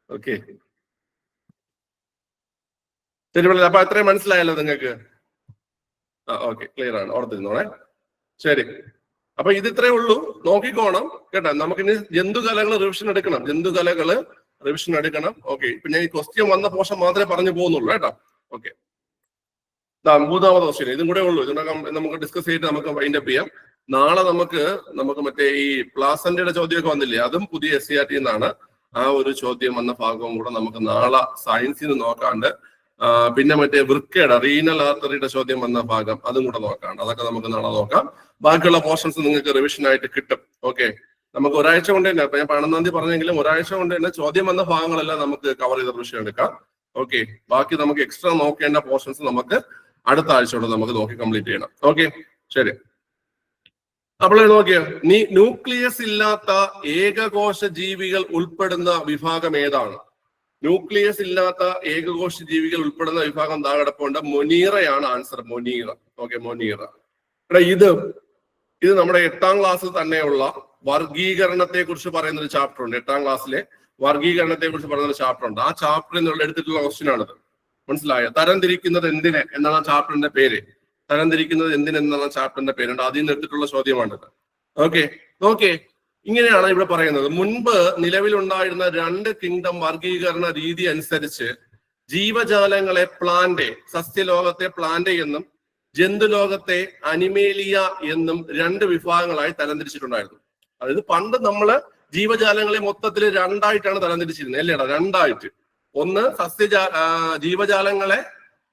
[SPEAKER 1] ഓക്കെ, ശരി പിള്ളേർ, അപ്പൊ അത്രയും മനസ്സിലായല്ലോ നിങ്ങൾക്ക്? ഓക്കെ, ക്ലിയർ ആണ്, ഓർത്തിരുന്നോളെ. ശരി, അപ്പൊ ഇത് ഇത്രേ ഉള്ളൂ, നോക്കിക്കോണം കേട്ടോ. നമുക്കിനി ജന്തുകലകൾ റിവിഷൻ എടുക്കണം, ജന്തുകലകള് റിവിഷൻ എടുക്കണം. ഓക്കെ, ഇപ്പൊ ഞാൻ ഈ ക്വസ്റ്റ്യൻ വന്ന പോർഷൻ മാത്രമേ പറഞ്ഞു പോകുന്നുള്ളൂ കേട്ടോ. ഓക്കെ, 3ാമത് ക്വസ്റ്റ്യൻ ഇതും കൂടെ ഉള്ളൂ. ഇതിനകം നമുക്ക് ഡിസ്കസ് ചെയ്തിട്ട് നമുക്ക് വൈൻഡ് അപ്പ് ചെയ്യാം. നാളെ നമുക്ക് മറ്റേ ഈ പ്ലാസന്റയുടെ ചോദ്യമൊക്കെ വന്നില്ലേ, അതും പുതിയ SCRT എന്നാണ്. ആ ഒരു ചോദ്യം വന്ന ഭാഗവും കൂടെ നമുക്ക് നാളെ സയൻസിൽ നിന്ന് നോക്കാണ്ട്, പിന്നെ മറ്റേ വൃക്കയുടെ റീനൽ ആർട്ടറിയുടെ ചോദ്യം വന്ന ഭാഗം അതും കൂടെ നോക്കാണ്ട്, അതൊക്കെ നമുക്ക് നാളെ നോക്കാം. ബാക്കിയുള്ള പോർഷൻസ് നിങ്ങൾക്ക് റിവിഷൻ ആയിട്ട് കിട്ടും. ഓക്കെ, നമുക്ക് ഒരാഴ്ച കൊണ്ട് തന്നെ, ഇപ്പൊ ഞാൻ 12-ാം തീയതി പറഞ്ഞെങ്കിലും ഒരാഴ്ച കൊണ്ട് തന്നെ ചോദ്യം വന്ന ഭാഗങ്ങളെല്ലാം നമുക്ക് കവർ ചെയ്ത റിവിഷൻ എടുക്കാം. ഓക്കെ, ബാക്കി നമുക്ക് എക്സ്ട്രാ നോക്കേണ്ട പോർഷൻസ് നമുക്ക് അടുത്ത ആഴ്ചയോടെ നമുക്ക് നോക്കി കംപ്ലീറ്റ് ചെയ്യണം. ഓക്കെ, ശരി. അപ്പോൾ നോക്കിയോ, ന്യൂക്ലിയസ് ഇല്ലാത്ത ഏകകോശ ജീവികൾ ഉൾപ്പെടുന്ന വിഭാഗം ഏതാണ്? ന്യൂക്ലിയസ് ഇല്ലാത്ത ഏകകോശ ജീവികൾ ഉൾപ്പെടുന്ന വിഭാഗം താഴെ കിടപ്പുണ്ട്. മൊനീറയാണ് ആൻസർ, മൊനീറ. Okay, Monera. ഇത് നമ്മുടെ 8ാം ക്ലാസ്സിൽ തന്നെയുള്ള വർഗീകരണത്തെ കുറിച്ച് പറയുന്ന ഒരു ചാപ്റ്റർ ഉണ്ട്. 8ാം ക്ലാസ്സിലെ വർഗീകരണത്തെ കുറിച്ച് പറയുന്ന ഒരു ചാപ്റ്റർ ഉണ്ട്. ആ ചാപ്റ്ററിൽ നിന്നുള്ള എടുത്തിട്ടുള്ള ക്വസ്റ്റ്യൻ ആണിത്. മനസ്സിലായോ? തരംതിരിക്കുന്നത് എന്തിന് എന്നാണ് ചാപ്റ്ററിന്റെ പേര്. തരംതിരിക്കുന്നത് എന്തിനെന്നുള്ള ചാപ്റ്ററിന്റെ പേരുണ്ട്, അതിൽ നിന്ന് എടുത്തിട്ടുള്ള ചോദ്യമാണിത്. ഓക്കെ, നോക്കേ, ഇങ്ങനെയാണ് ഇവിടെ പറയുന്നത്. മുൻപ് നിലവിലുണ്ടായിരുന്ന 2 കിങ്ഡം വർഗീകരണ രീതി അനുസരിച്ച് ജീവജാലങ്ങളെ പ്ലാന്റ്, സസ്യലോകത്തെ പ്ലാന്റ് എന്നും ജന്തുലോകത്തെ അനിമേലിയ എന്നും 2 വിഭാഗങ്ങളായി തരംതിരിച്ചിട്ടുണ്ടായിരുന്നു. അതായത് പണ്ട് നമ്മള് ജീവജാലങ്ങളെ മൊത്തത്തിൽ 2ആയിട്ടാണ് തരംതിരിച്ചിരുന്നത്, അല്ലേടാ? 2ആയിട്ട്. ഒന്ന് ജീവജാലങ്ങളെ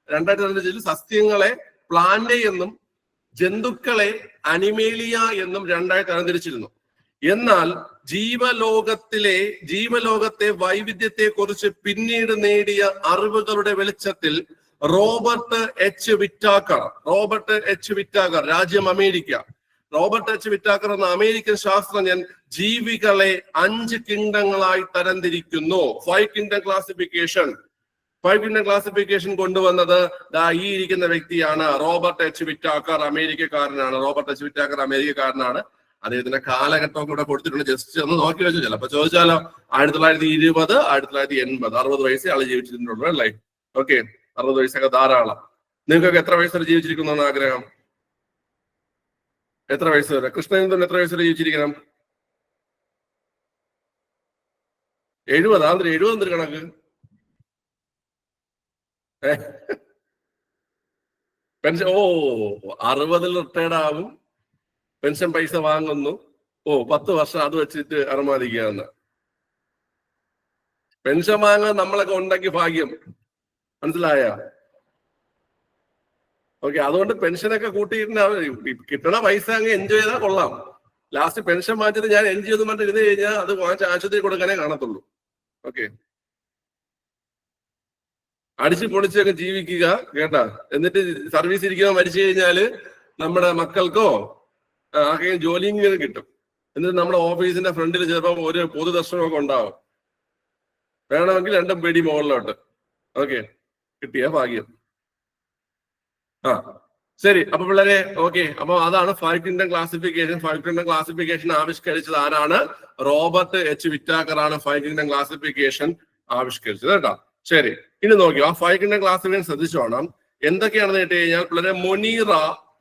[SPEAKER 1] 2ആയിട്ട് തരംതിരിച്ചിട്ട് സസ്യങ്ങളെ പ്ലാന്റ് എന്നും ജന്തുക്കളെ അനിമേലിയ എന്നും 2ആയി തരംതിരിച്ചിരുന്നു. എന്നാൽ ജീവലോകത്തെ വൈവിധ്യത്തെ കുറിച്ച് പിന്നീട് നേടിയ അറിവുകളുടെ വെളിച്ചത്തിൽ റോബർട്ട് എച്ച് വിറ്റാക്കർ, രാജ്യം അമേരിക്ക, റോബർട്ട് എച്ച് വിറ്റാക്കർ എന്ന അമേരിക്കൻ ശാസ്ത്രജ്ഞൻ ജീവികളെ 5 കിങ്ഡങ്ങളായി തരംതിരിക്കുന്നു. 5 കിങ്ഡം ക്ലാസിഫിക്കേഷൻ കൊണ്ടുവന്നത് ഈ ഇരിക്കുന്ന വ്യക്തിയാണ്, റോബർട്ട് എച്ച് വിറ്റാക്കർ. അമേരിക്കക്കാരനാണ്. അദ്ദേഹത്തിന്റെ കാലഘട്ടം കൂടെ കൊടുത്തിട്ടുണ്ട്, ജസ്റ്റ് ഒന്ന് നോക്കി വെച്ചു. ചിലപ്പോ ചോദിച്ചാലോ, 1920, 1980, 60 വയസ്സേ ആള് ജീവിച്ചിട്ടുള്ളൂ അല്ലേ? ഓക്കെ, 60 വയസ്സൊക്കെ ധാരാളം. നിങ്ങൾക്കൊക്കെ എത്ര വയസ്സ് വരെ ജീവിച്ചിരിക്കുന്ന ആഗ്രഹം? എത്ര വയസ്സ് വരെ? കൃഷ്ണചന്ദ്രൻ എത്ര വയസ്സ് വരെ ജീവിച്ചിരിക്കണം? 70. 70 എന്തൊരു കണക്ക്? പെൻഷൻ 60 റിട്ടയർഡ് ആവും, പെൻഷൻ പൈസ വാങ്ങുന്നു, 10 വർഷം അത് വെച്ചിട്ട് അർമാദിക്കുകയെന്ന്. പെൻഷൻ വാങ്ങാൻ നമ്മളൊക്കെ ഉണ്ടെങ്കിൽ ഭാഗ്യം, മനസ്സിലായ? ഓക്കെ, അതുകൊണ്ട് പെൻഷനൊക്കെ കൂട്ടിയിട്ട് കിട്ടണ പൈസ അങ്ങ് എൻജോയ് ചെയ്താൽ കൊള്ളാം. ലാസ്റ്റ് പെൻഷൻ വാങ്ങിച്ചിട്ട് ഞാൻ എൻജോയ് ചെയ്ത് പറഞ്ഞിട്ട് ഇരുന്ന് കഴിഞ്ഞാൽ അത് വാങ്ങിച്ച് ആശുപത്രി കൊടുക്കാനേ കാണത്തുള്ളൂ. ഓക്കെ, അടിച്ചു പൊളിച്ചൊക്കെ ജീവിക്കുക കേട്ടാ. എന്നിട്ട് സർവീസ് ഇരിക്കാൻ മരിച്ചു കഴിഞ്ഞാല് നമ്മുടെ മക്കൾക്കോ ആകെ ജോലിയും കിട്ടും. എന്നിട്ട് നമ്മുടെ ഓഫീസിന്റെ ഫ്രണ്ടിൽ ചിലപ്പോൾ ഒരു പൊതുദർശനമൊക്കെ ഉണ്ടാവും. വേണമെങ്കിൽ 2 പടി മുകളിലോട്ട്. ഓക്കെ, കിട്ടിയ ഭാഗ്യം. ശരി, അപ്പൊ പിള്ളേരെ ഓക്കെ, അപ്പൊ അതാണ് 5 കിങ്ഡം ക്ലാസിഫിക്കേഷൻ. 5 കിങ്ഡം ക്ലാസിഫിക്കേഷൻ ആവിഷ്കരിച്ചത് ആരാണ്? റോബർട്ട് എച്ച് വിറ്റാക്കർ ആണ് 5 കിങ്ഡം ക്ലാസിഫിക്കേഷൻ ആവിഷ്കരിച്ചത് കേട്ടോ. ശരി, ഇനി നോക്കിയോ, ആ 5 കിങ്ഡം ക്ലാസിഫിക്കേഷൻ ശ്രദ്ധിച്ചോണം. എന്തൊക്കെയാണെന്ന് കേട്ട് കഴിഞ്ഞാൽ പിള്ളേരെ Monera,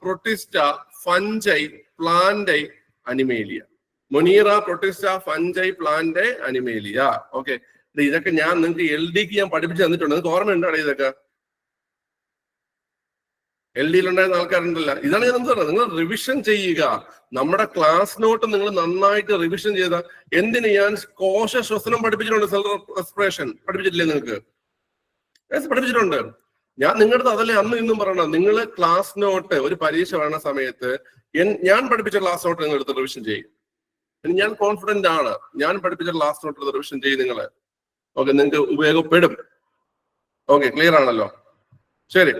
[SPEAKER 1] Protista, Fungi, Plantae, Animalia. Monera, Protista, Fungi, Plantae, Animalia. Okay, ഇതൊക്കെ ഞാൻ നിങ്ങൾക്ക് LDക്ക് ഞാൻ പഠിപ്പിച്ചു തന്നിട്ടുണ്ട്. നിങ്ങൾക്ക് ഓർമ്മയുണ്ടാണ് ഇതൊക്കെ? LDയിലുണ്ടായിരുന്ന ആൾക്കാരുണ്ടല്ലോ. ഇതാണ് ഞാൻ എന്ത് പറയുന്നത്, നിങ്ങൾ റിവിഷൻ ചെയ്യുക. നമ്മുടെ ക്ലാസ് നോട്ട് നിങ്ങൾ നന്നായിട്ട് റിവിഷൻ ചെയ്ത. എന്തിന് ഞാൻ കോശ ശ്വസനം പഠിപ്പിച്ചിട്ടുണ്ട്, സെൽ റെസ്പിറേഷൻ പഠിപ്പിച്ചിട്ടില്ലേ നിങ്ങൾക്ക്? പഠിപ്പിച്ചിട്ടുണ്ട്. ഞാൻ നിങ്ങളുടെ അതല്ലേ അന്ന് ഇന്നും പറയണം. നിങ്ങൾ ക്ലാസ് നോട്ട് ഒരു പരീക്ഷ വേണ സമയത്ത് ഞാൻ പഠിപ്പിച്ച ക്ലാസ് നോട്ട് നിങ്ങൾ എടുത്ത് റിവിഷൻ ചെയ്യും. ഞാൻ കോൺഫിഡന്റ് ആണ്, ഞാൻ പഠിപ്പിച്ച ക്ലാസ് നോട്ട് എടുത്ത് റിവിഷൻ ചെയ്യും നിങ്ങൾ. ഓക്കെ, നിങ്ങൾക്ക് ഉപയോഗപ്പെടും. ഓക്കെ, ക്ലിയർ ആണല്ലോ? ശരി.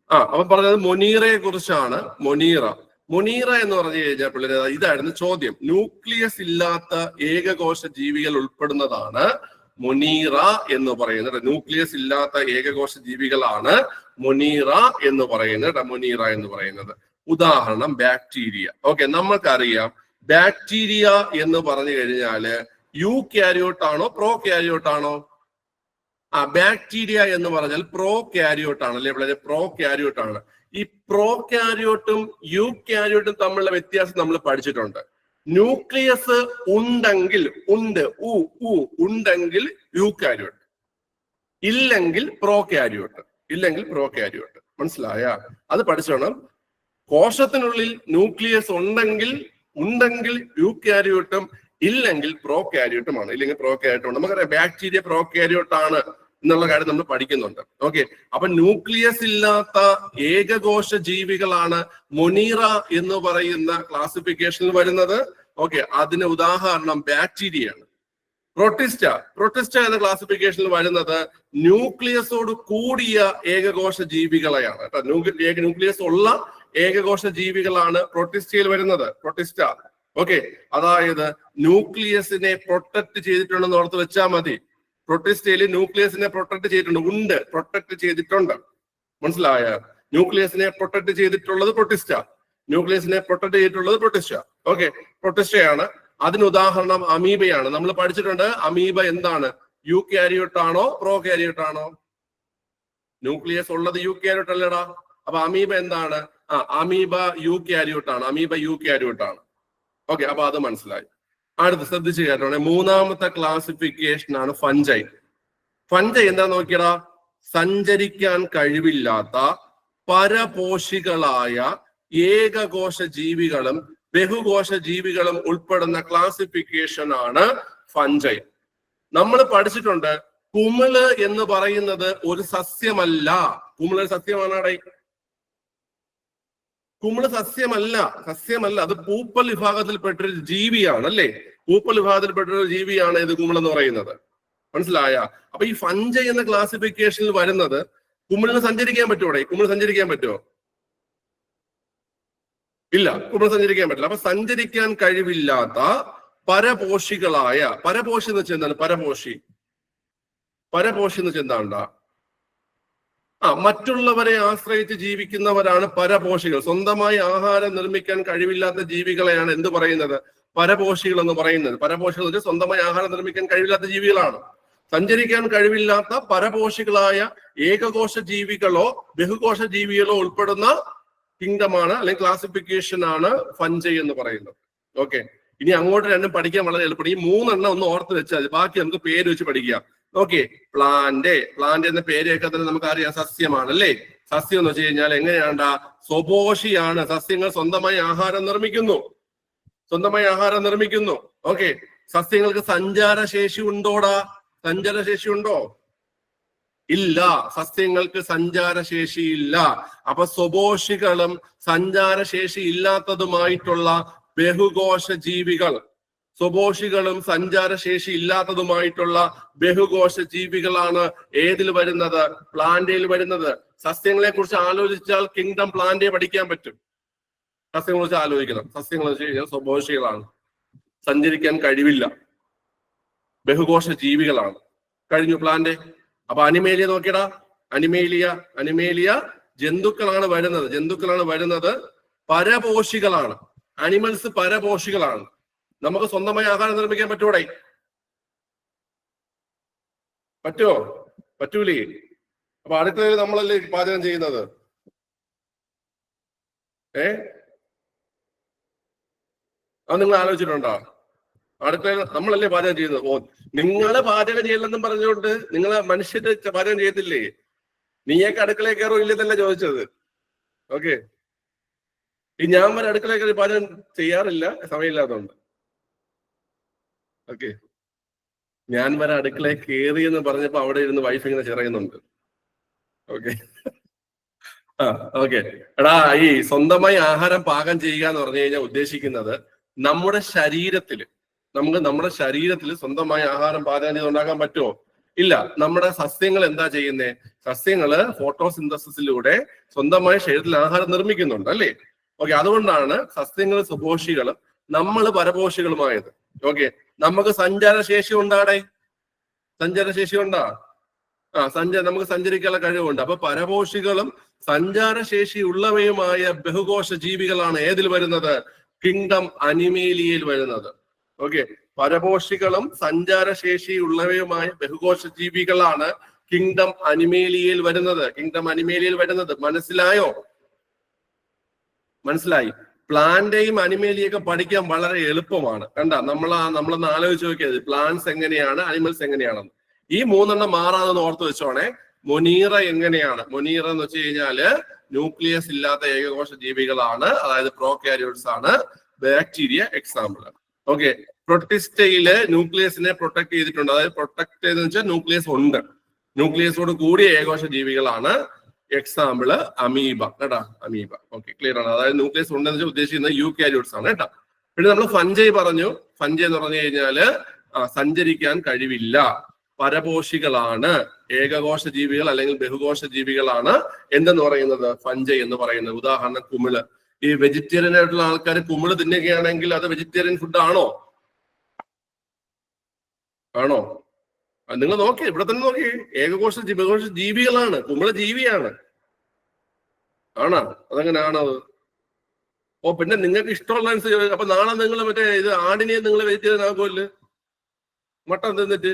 [SPEAKER 1] അപ്പൊ പറഞ്ഞത് മൊനീറയെ കുറിച്ചാണ്. മൊനീറ എന്ന് പറഞ്ഞു കഴിഞ്ഞാൽ പിള്ളേർ ഇതായിരുന്നു ചോദ്യം. ന്യൂക്ലിയസ് ഇല്ലാത്ത ഏകകോശ ജീവികൾ ഉൾപ്പെടുന്നതാണ് മൊനീറ എന്ന് പറയുന്നത്. ന്യൂക്ലിയസ് ഇല്ലാത്ത ഏകകോശ ജീവികളാണ് മൊനീറ എന്ന് പറയുന്നത്. ഉദാഹരണം ബാക്ടീരിയ. ഓക്കെ, നമ്മൾക്കറിയാം ബാക്ടീരിയ എന്ന് പറഞ്ഞു കഴിഞ്ഞാല് യു ക്യാരിയോട്ട് ആണോ പ്രോ ക്യാരിയോട്ട് ആണോ? ബാക്ടീരിയ എന്ന് പറഞ്ഞാൽ പ്രോ ക്യാരിയോട്ട് ആണ് അല്ലെ? വളരെ പ്രോ ക്യാരിയോട്ട് ആണ്. ഈ പ്രോ ക്യാരിയോട്ടും യു ക്യാരിയോട്ടും തമ്മിലുള്ള വ്യത്യാസം നമ്മൾ പഠിച്ചിട്ടുണ്ട്. ന്യൂക്ലിയസ് ഉണ്ടെങ്കിൽ ഉണ്ടെങ്കിൽ യു ക്യാരിയോട്ട്, ഇല്ലെങ്കിൽ പ്രോ ക്യാരിയോട്ട്, മനസ്സിലായ? അത് പഠിച്ചോണം. കോശത്തിനുള്ളിൽ ന്യൂക്ലിയസ് ഉണ്ടെങ്കിൽ യു ക്യാരിയോട്ടും, ഇല്ലെങ്കിൽ പ്രോ ക്യാരിയോട്ടുമാണ്. ഇല്ലെങ്കിൽ പ്രോ ക്യാരിയോട്ടും. നമുക്കറിയാം ബാക്ടീരിയ പ്രോ ക്യാരിയോട്ട് ആണ് എന്നുള്ള കാര്യം നമ്മൾ പഠിക്കുന്നുണ്ട്. ഓക്കെ, അപ്പൊ ന്യൂക്ലിയസ് ഇല്ലാത്ത ഏകകോശ ജീവികളാണ് മൊനീറ എന്ന് പറയുന്ന ക്ലാസിഫിക്കേഷനിൽ വരുന്നത്. ഓക്കെ, അതിന് ഉദാഹരണം ബാക്ടീരിയയാണ്. പ്രൊട്ടിസ്റ്റ എന്ന ക്ലാസിഫിക്കേഷനിൽ വരുന്നത് ന്യൂക്ലിയസോട് കൂടിയ ഏകകോശ ജീവികളെയാണ്. ന്യൂക്ലിയസ് ഉള്ള ഏകകോശ ജീവികളാണ് പ്രൊട്ടിസ്റ്റയിൽ വരുന്നത്. പ്രൊട്ടിസ്റ്റ. ഓക്കെ, അതായത് ന്യൂക്ലിയസിനെ പ്രൊട്ടക്ട് ചെയ്തിട്ടുണ്ടെന്ന് ഓർത്ത് വെച്ചാൽ മതി. പ്രൊട്ടിസ്റ്റയിൽ ന്യൂക്ലിയസിനെ പ്രൊട്ടക്ട് ചെയ്തിട്ടുണ്ട്. മനസ്സിലായ? ന്യൂക്ലിയസിനെ പ്രൊട്ടക്ട് ചെയ്തിട്ടുള്ളത് പ്രൊട്ടിസ്റ്റ, ന്യൂക്ലിയസിനെ പ്രൊട്ടക്ട് ചെയ്തിട്ടുള്ളത് പ്രൊട്ടിസ്റ്റ. ഓക്കെ, പ്രൊട്ടിസ്റ്റയാണ്. അതിന് ഉദാഹരണം അമീബയാണ്. നമ്മൾ പഠിച്ചിട്ടുണ്ട് അമീബ എന്താണ്? യു ക്യാരിയോട്ട് ആണോ പ്രോ ക്യാരിയോട്ട് ആണോ? ന്യൂക്ലിയസ് ഉള്ളത് യു ക്യാരിയോട്ട് അല്ലടാ. അപ്പൊ അമീബ എന്താണ്? അമീബ യു ക്യാരിയോട്ട് ആണ്. ഓക്കെ, അപ്പൊ അത് മനസ്സിലായി. അടുത്ത് ശ്രദ്ധിച്ച് കേട്ടോ, മൂന്നാമത്തെ ക്ലാസിഫിക്കേഷൻ ആണ് ഫഞ്ചൈ. ഫഞ്ചൈ എന്താ നോക്കിയടാ? സഞ്ചരിക്കാൻ കഴിവില്ലാത്ത പരപോഷികളായ ഏകകോശ ജീവികളും ബഹുകോശ ജീവികളും ഉൾപ്പെടുന്ന ക്ലാസിഫിക്കേഷൻ ആണ് ഫഞ്ചൈ. നമ്മൾ പഠിച്ചിട്ടുണ്ട് കുമിള് എന്ന് പറയുന്നത് ഒരു സസ്യമല്ല. കുമിള് സസ്യമാണാടേ? കുമിള് സസ്യമല്ല. അത് പൂപ്പൽ വിഭാഗത്തിൽപ്പെട്ടൊരു ജീവിയാണ് അല്ലേ? പൂപ്പൽ വിഭാഗത്തിൽപ്പെട്ടൊരു ജീവിയാണ് ഇത് കുമിളെന്ന് പറയുന്നത്. മനസ്സിലായ? അപ്പൊ ഈ ഫഞ്ചൈ എന്ന ക്ലാസിഫിക്കേഷനിൽ വരുന്നത് കുമിളിന് സഞ്ചരിക്കാൻ പറ്റുമോ? കുമിള് സഞ്ചരിക്കാൻ പറ്റുമോ? ഇല്ല, കുമിള് സഞ്ചരിക്കാൻ പറ്റില്ല. അപ്പൊ സഞ്ചരിക്കാൻ കഴിവില്ലാത്ത പരപോഷികളായ, പരപോഷി എന്ന് വെച്ചാൽ എന്താണ്? പരപോഷി എന്ന് വെച്ചാൽ എന്താണ്ടാ? മറ്റുള്ളവരെ ആശ്രയിച്ച് ജീവിക്കുന്നവരാണ് പരപോഷികൾ. സ്വന്തമായി ആഹാരം നിർമ്മിക്കാൻ കഴിവില്ലാത്ത ജീവികളെയാണ് എന്ത് പറയുന്നത്? പരപോഷികൾ എന്ന് പറയുന്നത്. പരപോഷികൾ എന്ന് വെച്ചാൽ സ്വന്തമായി ആഹാരം നിർമ്മിക്കാൻ കഴിവില്ലാത്ത ജീവികളാണ്. സഞ്ചരിക്കാൻ കഴിവില്ലാത്ത പരപോഷികളായ ഏകകോശ ജീവികളോ ബഹുകോശ ജീവികളോ ഉൾപ്പെടുന്ന കിങ്ഡമാണ് അല്ലെങ്കിൽ ക്ലാസിഫിക്കേഷൻ ആണ് ഫഞ്ചൈ എന്ന് പറയുന്നത്. ഓക്കെ, ഇനി അങ്ങോട്ട് രണ്ടും പഠിക്കാൻ വളരെ എളുപ്പമാണ്. ഈ മൂന്നെണ്ണം ഒന്ന് ഓർത്ത് വെച്ചാൽ ബാക്കി നമുക്ക് പേര് വെച്ച് പഠിക്കാം. ഓക്കെ, പ്ലാന്റ് എന്ന പേരൊക്കെ തന്നെ നമുക്ക് അറിയാം, സസ്യമാണ് അല്ലേ? സസ്യം എന്ന് വെച്ച് കഴിഞ്ഞാൽ എങ്ങനെയാണ്ടാ? സ്വപോഷിയാണ്. സസ്യങ്ങൾ സ്വന്തമായി ആഹാരം നിർമ്മിക്കുന്നു. ഓക്കെ, സസ്യങ്ങൾക്ക് സഞ്ചാരശേഷി ഉണ്ടോടാ? സഞ്ചാരശേഷി ഉണ്ടോ? ഇല്ല, സസ്യങ്ങൾക്ക് സഞ്ചാരശേഷി ഇല്ല. അപ്പൊ സ്വപോഷികളും സഞ്ചാരശേഷി ഇല്ലാത്തതുമായിട്ടുള്ള ബഹുകോശ ജീവികൾ, സ്വപോഷികളും സഞ്ചാരശേഷി ഇല്ലാത്തതുമായിട്ടുള്ള ബഹുകോശ ജീവികളാണ് ഏതിൽ വരുന്നത്? പ്ലാന്റയിൽ വരുന്നത്. സസ്യങ്ങളെ കുറിച്ച് ആലോചിച്ചാൽ കിങ്ഡം പ്ലാന്റേ പഠിക്കാൻ പറ്റും. സസ്യങ്ങളെ കുറിച്ച് ആലോചിക്കണം. സസ്യങ്ങൾ വെച്ച് കഴിഞ്ഞാൽ സ്വപോഷികളാണ്, സഞ്ചരിക്കാൻ കഴിവില്ല, ബഹുകോശ ജീവികളാണ്. കഴിഞ്ഞു പ്ലാന്റ്. അപ്പൊ അനിമേലിയ നോക്കിയടാ. അനിമേലിയ ജന്തുക്കളാണ് വരുന്നത്. പരപോഷികളാണ്. അനിമൽസ് പരപോഷികളാണ്. നമുക്ക് സ്വന്തമായി ആഹാരം നിർമ്മിക്കാൻ പറ്റൂടെ? പറ്റൂലേ? അപ്പൊ അടുക്കളയിൽ നമ്മളല്ലേ പാചകം ചെയ്യുന്നത്? അത് നിങ്ങൾ ആലോചിച്ചിട്ടുണ്ടോ? അടുക്കളയിൽ നമ്മളല്ലേ പാചകം ചെയ്യുന്നത്. നിങ്ങള് പാചകം ചെയ്യില്ലെന്നും പറഞ്ഞുകൊണ്ട് നിങ്ങളെ മനുഷ്യര് പാചകം ചെയ്യത്തില്ലേ? നീയൊക്കെ അടുക്കളയിൽ കയറോ ഇല്ലെന്നല്ല ചോദിച്ചത്. ഓക്കെ, ഈ ഞാൻ വരെ അടുക്കളയിൽ കയറി പാചകം ചെയ്യാറില്ല, സമയമില്ലാത്തതുകൊണ്ട്. ഓക്കെ, ഞാൻ വരെ അടുക്കളയിൽ കയറി എന്ന് പറഞ്ഞപ്പോ അവിടെ ഇരുന്ന് വൈഫ് ഇങ്ങനെ ചെറിയുന്നുണ്ട്. Okay, okay. എടാ, ഈ സ്വന്തമായി ആഹാരം പാകം ചെയ്യുക എന്ന് പറഞ്ഞു കഴിഞ്ഞാൽ ഉദ്ദേശിക്കുന്നത് നമ്മുടെ ശരീരത്തില് സ്വന്തമായി ആഹാരം പാചകം ചെയ്ത് ഉണ്ടാക്കാൻ പറ്റുമോ? ഇല്ല. നമ്മുടെ സസ്യങ്ങൾ എന്താ ചെയ്യുന്നേ? സസ്യങ്ങള് ഫോട്ടോസിന്തസിസിലൂടെ സ്വന്തമായി ശരീരത്തിൽ ആഹാരം നിർമ്മിക്കുന്നുണ്ട് അല്ലേ? ഓക്കെ, അതുകൊണ്ടാണ് സസ്യങ്ങൾ സ്വപോഷികളും നമ്മൾ പരപോഷികളുമായത്. ഓക്കെ, നമുക്ക് സഞ്ചാരശേഷി ഉണ്ടാടേ? സഞ്ചാരശേഷി ഉണ്ടാ? നമുക്ക് സഞ്ചരിക്കാനുള്ള കഴിവുണ്ട്. അപ്പൊ പരപോഷികളും സഞ്ചാരശേഷി ഉള്ളവയുമായ ബഹുകോശ ജീവികളാണ് ഏതിൽ വരുന്നത്? കിങ്ഡം അനിമേലിയയിൽ വരുന്നത്. ഓക്കെ, പരപോഷികളും സഞ്ചാരശേഷിയുള്ളവയുമായ ബഹുകോശ ജീവികളാണ് കിങ്ഡം അനിമേലിയയിൽ വരുന്നത്. കിങ്ഡം അനിമേലിയയിൽ വരുന്നത് മനസ്സിലായോ? മനസ്സിലായി? പ്ലാന്റേയും അനിമേലിയൊക്കെ പഠിക്കാൻ വളരെ എളുപ്പമാണ്. കണ്ട, നമ്മളൊന്ന് ആലോചിച്ച് നോക്കിയത് പ്ലാന്റ്സ് എങ്ങനെയാണ്, അനിമൽസ് എങ്ങനെയാണെന്ന്. ഈ മൂന്നെണ്ണം മാറാതെന്ന് ഓർത്ത് വെച്ചോണേ. മൊനീറ എങ്ങനെയാണ്? മൊനീറ എന്ന് വെച്ച് കഴിഞ്ഞാല് ന്യൂക്ലിയസ് ഇല്ലാത്ത ഏകകോശ ജീവികളാണ്, അതായത് പ്രോകാരിയോട്സ് ആണ്. ബാക്ടീരിയ എക്സാമ്പിൾ ആണ്. ഓക്കെ, പ്രൊട്ടിസ്റ്റയില് ന്യൂക്ലിയസിനെ പ്രൊട്ടക്ട് ചെയ്തിട്ടുണ്ട്. അതായത് പ്രൊട്ടക്ട് എന്ന് വെച്ചാൽ ന്യൂക്ലിയസ് ഉണ്ട്, ന്യൂക്ലിയസോട് കൂടിയ ഏകകോശ ജീവികളാണ്. Example amoeba. കേട്ടാ, അമീബ. ഓക്കെ, ക്ലിയർ ആണ്. അതായത് ന്യൂക്ലിയസ് ഉണ്ടെന്ന് വെച്ചാൽ ഉദ്ദേശിക്കുന്നത് യൂകാരിയോട്സ് ആണ് കേട്ടോ. പിന്നെ നമ്മൾ ഫഞ്ചൈ പറഞ്ഞു. ഫഞ്ചൈ എന്ന് പറഞ്ഞു കഴിഞ്ഞാല് സഞ്ചരിക്കാൻ കഴിവില്ല, പരപോഷികളാണ്, ഏകകോശ ജീവികൾ അല്ലെങ്കിൽ ബഹുകോശ ജീവികളാണ് എന്തെന്ന് പറയുന്നത്, ഫഞ്ചൈ എന്ന് പറയുന്നത്. ഉദാഹരണം കുമിള്. ഈ വെജിറ്റേറിയൻ ആയിട്ടുള്ള ആൾക്കാർ കുമിള് തിന്നുകയാണെങ്കിൽ അത് വെജിറ്റേറിയൻ ഫുഡ് ആണോ? ആണോ? നിങ്ങൾ നോക്കി, ഇവിടെ തന്നെ നോക്കി, ഏകകോശ ബഹുകോശ ജീവികളാണ്. കുമിള ജീവിയാണ്. ആണോ? അതെങ്ങനെയാണത്? ഓ, പിന്നെ നിങ്ങൾക്ക് ഇഷ്ടമുള്ള അനുസരിച്ച്. അപ്പൊ നാളെ നിങ്ങൾ മറ്റേ ഇത് ആടിനെ നിങ്ങൾ വെജിറ്റേറിയൻ ആക്കുമല്ലോ, മട്ടൻ തിന്നിട്ട്.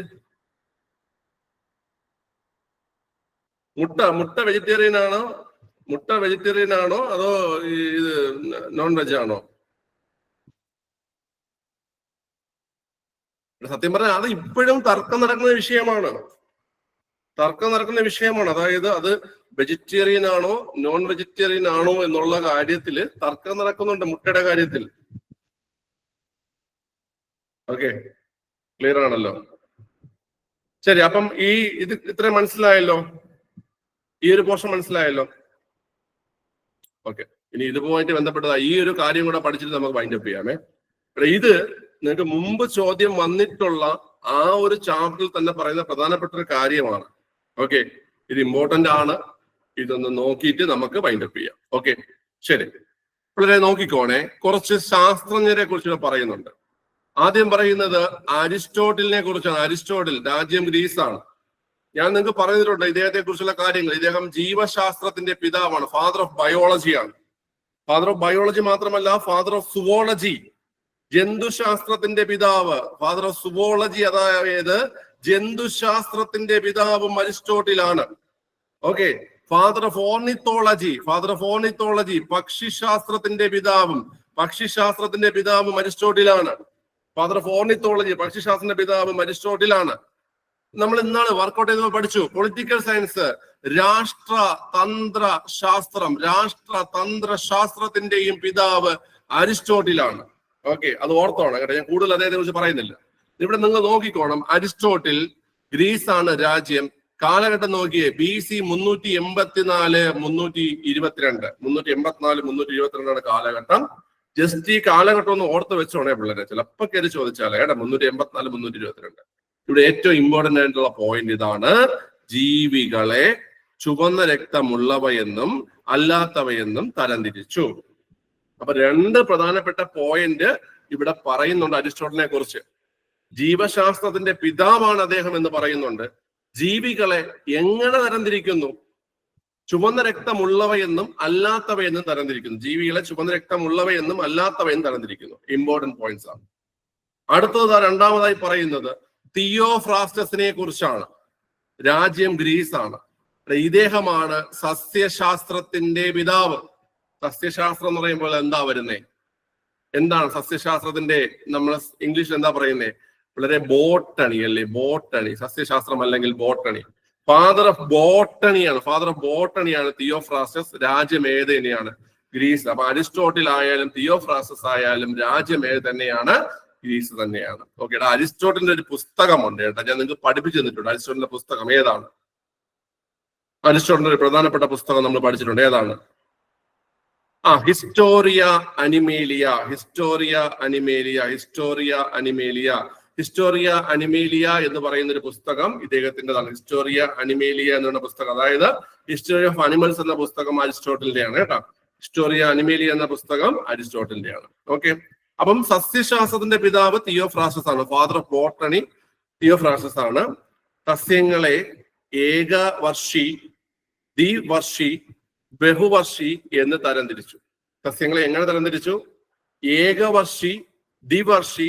[SPEAKER 1] മുട്ട വെജിറ്റേറിയൻ ആണോ? മുട്ട വെജിറ്റേറിയൻ ആണോ അതോ ഇത് നോൺ വെജ് ആണോ? സത്യം പറഞ്ഞാൽ അത് ഇപ്പോഴും തർക്കം നടക്കുന്ന വിഷയമാണ്. അതായത് അത് വെജിറ്റേറിയൻ ആണോ നോൺ വെജിറ്റേറിയൻ ആണോ എന്നുള്ള കാര്യത്തില് തർക്കം നടക്കുന്നുണ്ട്, മുട്ടയുടെ കാര്യത്തിൽ. ഓക്കെ, ക്ലിയർ ആണല്ലോ? ശരി, അപ്പം ഇത് ഇത്രയും മനസ്സിലായല്ലോ? ഈ ഒരു പോർഷൻ മനസ്സിലായല്ലോ? ഓക്കെ, ഇനി ഇതുമായിട്ട് ബന്ധപ്പെട്ടതാ ഈ ഒരു കാര്യം കൂടെ പഠിച്ചിട്ട് നമുക്ക് വൈൻഡപ്പ് ചെയ്യാമേ. ഇത് നിങ്ങൾക്ക് മുമ്പ് ചോദ്യം വന്നിട്ടുള്ള ആ ഒരു ചാപ്റ്ററിൽ തന്നെ പറയുന്ന പ്രധാനപ്പെട്ട ഒരു കാര്യമാണ്. ഓക്കെ, ഇത് ഇമ്പോർട്ടന്റ് ആണ്. ഇതൊന്ന് നോക്കിയിട്ട് നമുക്ക് വൈൻഡപ്പ് ചെയ്യാം. ഓക്കെ, ശരി. വളരെ നോക്കിക്കോണേ. കുറച്ച് ശാസ്ത്രജ്ഞരെ കുറിച്ച് പറയുന്നുണ്ട്. ആദ്യം പറയുന്നത് അരിസ്റ്റോട്ടിലിനെ കുറിച്ചാണ്. അരിസ്റ്റോട്ടിൽ രാജ്യം ഗ്രീസാണ്. ഞാൻ നിങ്ങൾക്ക് പറഞ്ഞിട്ടുണ്ട് ഇദ്ദേഹത്തെ കുറിച്ചുള്ള കാര്യങ്ങൾ. ഇദ്ദേഹം ജീവശാസ്ത്രത്തിന്റെ പിതാവാണ്, ഫാദർ ഓഫ് ബയോളജിയാണ്. ഫാദർ ഓഫ് ബയോളജി മാത്രമല്ല, ഫാദർ ഓഫ് സുവോളജി, ജന്തുശാസ്ത്രത്തിന്റെ പിതാവ്. ഫാദർ ഓഫ് സുവോളജി, അതായത് ജന്തുശാസ്ത്രത്തിന്റെ പിതാവും അരിസ്റ്റോട്ടിലാണ്. ഓക്കെ, ഫാദർ ഓഫ് ഓർണിത്തോളജി, പക്ഷിശാസ്ത്രത്തിന്റെ പിതാവും അരിസ്റ്റോട്ടിലാണ്. ഫാദർ ഓഫ് ഓർണിത്തോളജി, പക്ഷിശാസ്ത്രത്തിന്റെ പിതാവും അരിസ്റ്റോട്ടിലാണ്. നമ്മൾ ഇന്നാണ് വർക്കൗട്ട് ചെയ്ത് പഠിച്ചു. പൊളിറ്റിക്കൽ സയൻസ്, രാഷ്ട്രതന്ത്ര ശാസ്ത്രത്തിന്റെയും പിതാവ് അരിസ്റ്റോട്ടിലാണ്. ഓക്കെ, അത് ഓർത്തോണം കേട്ടോ. ഞാൻ കൂടുതൽ അദ്ദേഹത്തെ കുറിച്ച് പറയുന്നില്ല. ഇവിടെ നിങ്ങൾ നോക്കിക്കോണം. അരിസ്റ്റോട്ടിൽ, ഗ്രീസ് ആണ് രാജ്യം. കാലഘട്ടം നോക്കിയേ, BC 384 322 കാലഘട്ടം. ജസ്റ്റ് ഈ കാലഘട്ടം ഒന്ന് ഓർത്ത് വെച്ചോണേ പിള്ളേരെ, ചിലപ്പോ കയറി ചോദിച്ചാലേ കേട്ടോ. 384 322. ഇവിടെ ഏറ്റവും ഇമ്പോർട്ടന്റ് ആയിട്ടുള്ള പോയിന്റ് ഇതാണ്: ജീവികളെ ചുവന്ന രക്തമുള്ളവയെന്നും അല്ലാത്തവയെന്നും തരംതിരിച്ചു. അപ്പൊ രണ്ട് പ്രധാനപ്പെട്ട പോയിന്റ് ഇവിടെ പറയുന്നുണ്ട് അരിസ്റ്റോട്ടലിനെ കുറിച്ച്. ജീവശാസ്ത്രത്തിന്റെ പിതാവാണ് അദ്ദേഹം എന്ന് പറയുന്നുണ്ട്. ജീവികളെ എങ്ങനെ തരംതിരിക്കുന്നു? ചുവന്ന രക്തമുള്ളവയെന്നും അല്ലാത്തവയെന്നും തരംതിരിക്കുന്നു. ജീവികളെ ചുവന്ന രക്തമുള്ളവയെന്നും അല്ലാത്തവയെന്നും തരംതിരിക്കുന്നു. ഇമ്പോർട്ടന്റ് പോയിന്റ്സ് ആണ്. അടുത്തത് രണ്ടാമതായി പറയുന്നത് തിയോഫ്രാസ്റ്റസിനെ കുറിച്ചാണ്. രാജ്യം ഗ്രീസ് ആണ്. ഇദ്ദേഹമാണ് സസ്യശാസ്ത്രത്തിന്റെ പിതാവ്. സസ്യശാസ്ത്രം എന്ന് പറയുമ്പോൾ എന്താ വരുന്നേ? എന്താണ് സസ്യശാസ്ത്രത്തിന്റെ നമ്മൾ ഇംഗ്ലീഷിൽ എന്താ പറയുന്നേ? വളരെ ബോട്ടണി അല്ലേ? ബോട്ടണി, സസ്യശാസ്ത്രം അല്ലെങ്കിൽ ബോട്ടണി. ഫാദർ ഓഫ് ബോട്ടണിയാണ് തിയോഫ്രാസ്റ്റസ്. രാജ്യം ഏത് തന്നെയാണ്? ഗ്രീസ്. അപ്പൊ അരിസ്റ്റോട്ടിൽ ആയാലും തിയോഫ്രാസ്റ്റസ് ആയാലും രാജ്യം ഏത് തന്നെയാണ്? ഗ്രീസ് തന്നെയാണ്. ഓക്കെ, അരിസ്റ്റോട്ടിലിന്റെ ഒരു പുസ്തകമുണ്ട് കേട്ടോ, ഞാൻ നിങ്ങൾക്ക് പഠിപ്പിച്ചു തന്നിട്ടുണ്ട്. അരിസ്റ്റോട്ടിലിന്റെ പുസ്തകം ഏതാണ്? അരിസ്റ്റോട്ടിലിന്റെ ഒരു പ്രധാനപ്പെട്ട പുസ്തകം നമ്മൾ പഠിച്ചിട്ടുണ്ട്. ഏതാണ്? ഹിസ്റ്റോറിയ അനിമേലിയ എന്ന് പറയുന്ന ഒരു പുസ്തകം ഇദ്ദേഹത്തിൻ്റെതാണ്. ഹിസ്റ്റോറിയ അനിമേലിയ എന്നുള്ള പുസ്തകം, അതായത് ഹിസ്റ്ററി ഓഫ് അനിമൽസ് എന്ന പുസ്തകം അരിസ്റ്റോട്ടിലിന്റെയാണ് കേട്ടോ. ഹിസ്റ്റോറിയ അനിമേലിയ എന്ന പുസ്തകം അരിസ്റ്റോട്ടിലിന്റെയാണ്. ഓക്കെ, അപ്പം സസ്യശാസ്ത്രത്തിന്റെ പിതാവ് തിയോഫ്രാസ്റ്റസ് ആണ്. ഫാദർ ഓഫ് ബോട്ടണി തിയോഫ്രാസ്റ്റസ് ആണ്. സസ്യങ്ങളെ ഏകവർഷി, ദ്വിവർഷി, ബഹുവർഷി എന്ന് തരംതിരിച്ചു. സസ്യങ്ങളെ എങ്ങനെ തരംതിരിച്ചു? ഏകവർഷി, ദ്വിവർഷി,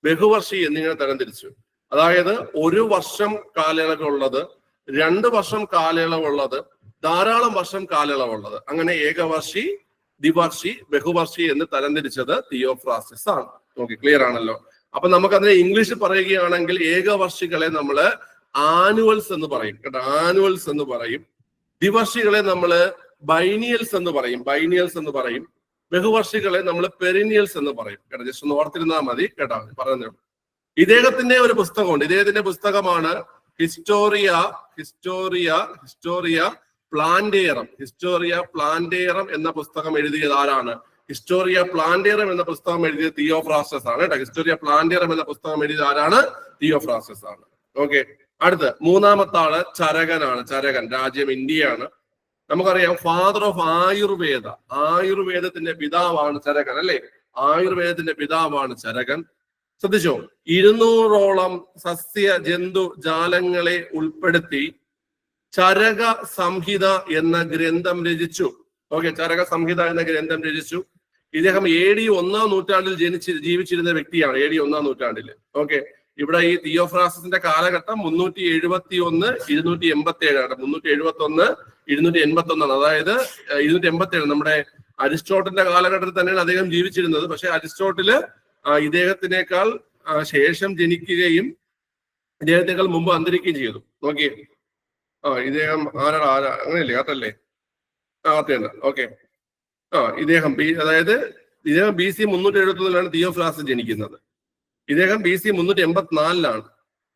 [SPEAKER 1] ബഹുവർഷി എന്നിങ്ങനെ തരംതിരിച്ചു. അതായത് 1 വർഷം കാലയളവുള്ളത്, 2 വർഷം കാലയളവുള്ളത്, ധാരാളം വർഷം കാലയളവുള്ളത്, അങ്ങനെ ഏകവർഷി, ദ്വിവർഷി, ബഹുവർഷി എന്ന് തരംതിരിച്ചത് തിയോഫ്രാസ്റ്റസ് ആണ്. ഓക്കെ, ക്ലിയർ ആണല്ലോ. അപ്പൊ നമുക്കതിനെ ഇംഗ്ലീഷിൽ പറയുകയാണെങ്കിൽ ഏകവർഷികളെ നമ്മൾ ആനുവൽസ് എന്ന് പറയും കേട്ടോ, ആനുവൽസ് എന്ന് പറയും. ദ്വിവർഷികളെ നമ്മൾ ബൈനിയൽസ് എന്ന് പറയും, ബൈനിയൽസ് എന്ന് പറയും. ബഹുവർഷികളെ നമ്മൾ പെരിനിയൽസ് എന്ന് പറയും കേട്ടോ. ജസ്റ്റ് ഒന്ന് ഓർത്തിരുന്നാൽ മതി കേട്ടോ, പറഞ്ഞു. ഇദ്ദേഹത്തിന്റെ ഒരു പുസ്തകമുണ്ട്. ഇദ്ദേഹത്തിന്റെ പുസ്തകമാണ് ഹിസ്റ്റോറിയ പ്ലാന്റേറം. ഹിസ്റ്റോറിയ പ്ലാന്റേറം എന്ന പുസ്തകം എഴുതിയത് ആരാണ്? ഹിസ്റ്റോറിയ പ്ലാന്റേറം എന്ന പുസ്തകം എഴുതിയത് തിയോഫ്രാസ്റ്റസ് ആണ് കേട്ടോ. ഹിസ്റ്റോറിയ പ്ലാന്റേറം എന്ന പുസ്തകം എഴുതിയത് ആരാണ്? തിയോഫ്രാസ്റ്റസ് ആണ്. ഓക്കെ, അടുത്ത് 3-ാമത്തെ ആള് ചരകനാണ്. ചരകൻ, രാജ്യം ഇന്ത്യയാണ്. നമുക്കറിയാം ഫാദർ ഓഫ് ആയുർവേദ, ആയുർവേദത്തിന്റെ പിതാവാണ് ചരകൻ അല്ലെ. ആയുർവേദത്തിന്റെ പിതാവാണ് ചരകൻ. ശ്രദ്ധിച്ചോ, 200ഓളം സസ്യ ജന്തു ജാലങ്ങളെ ഉൾപ്പെടുത്തി ചരക സംഹിത എന്ന ഗ്രന്ഥം രചിച്ചു. ഓക്കെ, ചരക സംഹിത എന്ന ഗ്രന്ഥം രചിച്ചു. ഇദ്ദേഹം AD 1-ാം നൂറ്റാണ്ടിൽ ജീവിച്ചിരുന്ന വ്യക്തിയാണ്. AD 1-ാം നൂറ്റാണ്ടിൽ. ഓക്കെ, ഇവിടെ ഈ തിയോഫ്രാസ്റ്റസിന്റെ കാലഘട്ടം 371, 287 ആണ്. 371, 281 അതായത് 287 നമ്മുടെ അരിസ്റ്റോട്ടലിന്റെ കാലഘട്ടത്തിൽ തന്നെയാണ് അദ്ദേഹം ജീവിച്ചിരുന്നത്. പക്ഷെ അരിസ്റ്റോട്ടില് ഇദ്ദേഹത്തിനേക്കാൾ ശേഷം ജനിക്കുകയും ഇദ്ദേഹത്തെക്കാൾ മുമ്പ് അന്തരിക്കുകയും ചെയ്തു. നോക്കിയേ, ഇദ്ദേഹം ആരാ അങ്ങനെയല്ലേ, അതല്ലേ? അതെയുണ്ട്. ഓക്കെ, ഇദ്ദേഹം അതായത് ഇദ്ദേഹം BC 371 തിയോഫ്രാസ്റ്റസ് ജനിക്കുന്നത്. ഇദ്ദേഹം BC 384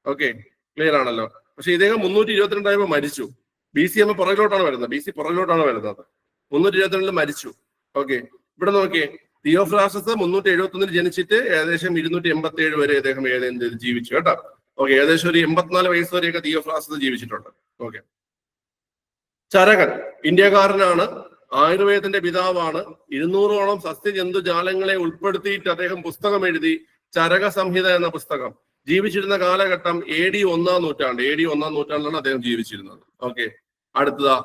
[SPEAKER 1] ഓക്കെ, ക്ലിയർ ആണല്ലോ. പക്ഷെ ഇദ്ദേഹം 322 മരിച്ചു. BC ആകുമ്പോൾ പുറകിലോട്ടാണ് വരുന്നത്. BC പുറകിലോട്ടാണ് വരുന്നത്. 322 മരിച്ചു. ഓക്കെ, ഇവിടെ നോക്കിയേ, തിയോഫ്രാസ്റ്റസ് 371 ജനിച്ചിട്ട് ഏകദേശം 287 വരെ അദ്ദേഹം ജീവിച്ചു കേട്ടോ. ഓക്കെ, ഏകദേശം ഒരു 84 വയസ്സ് വരെയൊക്കെ തിയോഫ്രാസ്റ്റസ് ജീവിച്ചിട്ടുണ്ട്. ഓക്കെ, ചരകൻ ഇന്ത്യക്കാരനാണ്, ആയുർവേദത്തിന്റെ പിതാവാണ്. 200ഓളം സസ്യജന്തുജാലങ്ങളെ ഉൾപ്പെടുത്തിയിട്ട് അദ്ദേഹം പുസ്തകം എഴുതി, ചരക സംഹിത എന്ന പുസ്തകം. ജീവിച്ചിരുന്ന കാലഘട്ടം AD 1-ാം നൂറ്റാണ്ട്. AD 1-ാം നൂറ്റാണ്ടിലാണ് അദ്ദേഹം ജീവിച്ചിരുന്നത്. ഓക്കെ, അടുത്തതാ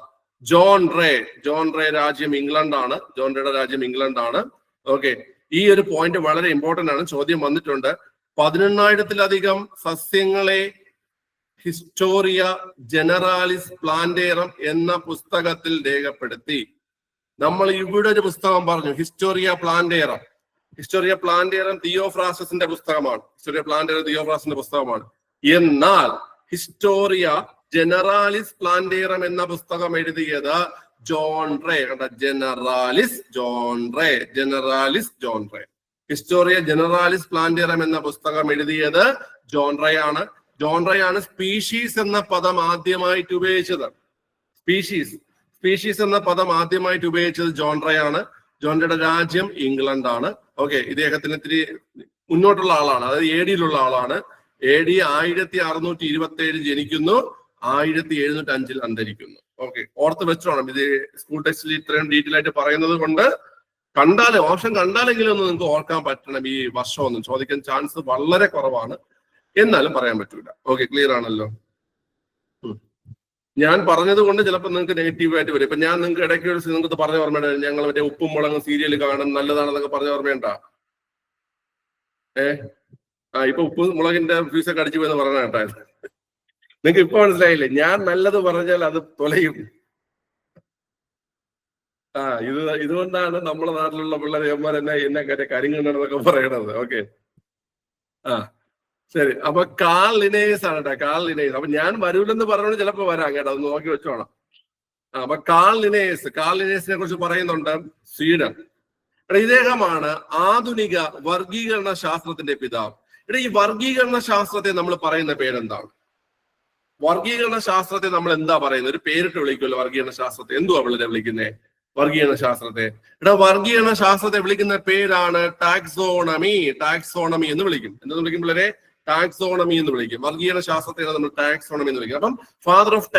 [SPEAKER 1] ജോൺ റേ. ജോൺ റേ രാജ്യം ഇംഗ്ലണ്ടാണ്. ജോൺ റേയുടെ രാജ്യം ഇംഗ്ലണ്ടാണ്. ഓക്കെ, ഈ ഒരു പോയിന്റ് വളരെ ഇമ്പോർട്ടന്റ് ആണ്, ചോദ്യം വന്നിട്ടുണ്ട്. 18,000-ത്തിലധികം സസ്യങ്ങളെ ഹിസ്റ്റോറിയ ജനറാലിസ് പ്ലാന്റേറം എന്ന പുസ്തകത്തിൽ രേഖപ്പെടുത്തി. നമ്മൾ ഇവിടെ ഒരു പുസ്തകം പറഞ്ഞു, ഹിസ്റ്റോറിയ പ്ലാന്റേറം. ഹിസ്റ്റോറിയ പ്ലാന്റേറം തിയോഫ്രാസ്റ്റസിന്റെ പുസ്തകമാണ്. ഹിസ്റ്റോറിയ പ്ലാന്റേറം തിയോഫ്രാസ്റ്റസിന്റെ പുസ്തകമാണ്. എന്നാൽ ഹിസ്റ്റോറിയ ജനറാലിസ് പ്ലാന്റേറം എന്ന പുസ്തകം എഴുതിയത് John Ray. Generalis John Ray, Generalis John Ray. Historia Generalis Plantarum എന്ന പുസ്തകം എഴുതിയത് ജോൺ റേ ആണ്. ജോൺ റേ ആണ് സ്പീഷീസ് എന്ന പദം ആദ്യമായിട്ട് ഉപയോഗിച്ചത്. സ്പീഷീസ് എന്ന പദം ആദ്യമായിട്ട് ഉപയോഗിച്ചത് ജോൺ റേ ആണ്. ജോൺ റേയുടെ രാജ്യം ഇംഗ്ലണ്ട് ആണ്. ഓക്കെ, ഇദ്ദേഹത്തിന് ഇത്തിരി മുന്നോട്ടുള്ള ആളാണ്, അതായത് AD-യിലുള്ള ആളാണ്. AD 1627 ജനിക്കുന്നു, 1705 അന്തരിക്കുന്നു. ഓക്കെ, ഓർത്ത് വെച്ചോണം. ഇത് സ്കൂൾ ടെക്സ്റ്റിൽ ഇത്രയും ഡീറ്റെയിൽ ആയിട്ട് പറയുന്നത് കൊണ്ട് ഓപ്ഷൻ കണ്ടാലെങ്കിലും ഒന്ന് നിങ്ങൾക്ക് ഓർക്കാൻ പറ്റണം. ഈ വർഷമൊന്നും ചോദിക്കാൻ ചാൻസ് വളരെ കുറവാണ്, എന്നാലും പറയാൻ പറ്റൂല. ഓക്കെ, ക്ലിയർ ആണല്ലോ. ഞാൻ പറഞ്ഞത് കൊണ്ട് ചിലപ്പോൾ നിങ്ങൾക്ക് നെഗറ്റീവായിട്ട് വരും. ഇപ്പൊ ഞാൻ നിങ്ങൾക്ക് ഇടയ്ക്ക് നിങ്ങൾക്ക് പറഞ്ഞ ഓർമ്മയുണ്ട്, ഞങ്ങൾ മറ്റേ ഉപ്പും മുളകും സീരിയൽ കാണും നല്ലതാണെന്നൊക്കെ പറഞ്ഞ ഓർമ്മയുണ്ടാ? ഇപ്പൊ ഉപ്പ് മുളകിന്റെ ഫ്യൂസൊക്കെ അടിച്ചു പോയെന്ന് പറഞ്ഞ കേട്ടായിരുന്നു. നിങ്ങൾക്ക് ഇപ്പൊ മനസ്സിലായില്ലേ? ഞാൻ നല്ലത് പറഞ്ഞാൽ അത് തൊലയും. ഇതുകൊണ്ടാണ് നമ്മുടെ നാട്ടിലുള്ള പിള്ളേരന്മാർ എന്നെ കരിങ്ങണ്ടെന്നൊക്കെ പറയണത്. ഓക്കെ, ശരി. അപ്പൊ കാൾ ലിനേയസ് ആണ് കേട്ടോ, കാൾ ലിനേയസ്. അപ്പൊ ഞാൻ വരൂലെന്ന് പറഞ്ഞോണ്ട് ചിലപ്പോ വരാം കേട്ടോ, അത് നോക്കി വെച്ചോണം. അപ്പൊ കാൾ ലിനേയസിനെ കുറിച്ച് പറയുന്നുണ്ട്. സ്വീഡൻ. ഇദ്ദേഹമാണ് ആധുനിക വർഗീകരണ ശാസ്ത്രത്തിന്റെ പിതാവ്. ഈ വർഗീകരണ ശാസ്ത്രത്തെ നമ്മൾ പറയുന്ന പേരെന്താണ്? വർഗീകരണ ശാസ്ത്രത്തെ നമ്മൾ എന്താ പറയുന്നത്? ഒരു പേരിട്ട് വിളിക്കുമല്ലോ വർഗീകരണ ശാസ്ത്രത്തെ. എന്തുവാ പിള്ളേരെ വിളിക്കുന്നേ വർഗീകരണ ശാസ്ത്രത്തെ? വർഗീകരണ ശാസ്ത്രത്തെ വിളിക്കുന്ന പേരാണ് ടാക്സോണമി എന്ന് വിളിക്കും. എന്തെന്ന് വിളിക്കും പിള്ളേരെ? ടാക്സോണമി എന്ന് വിളിക്കും. വർഗീകരണ ശാസ്ത്രത്തെയാണ് നമ്മൾ ടാക്സോണമി എന്ന് വിളിക്കും. അപ്പം ഫാദർ ഓഫ്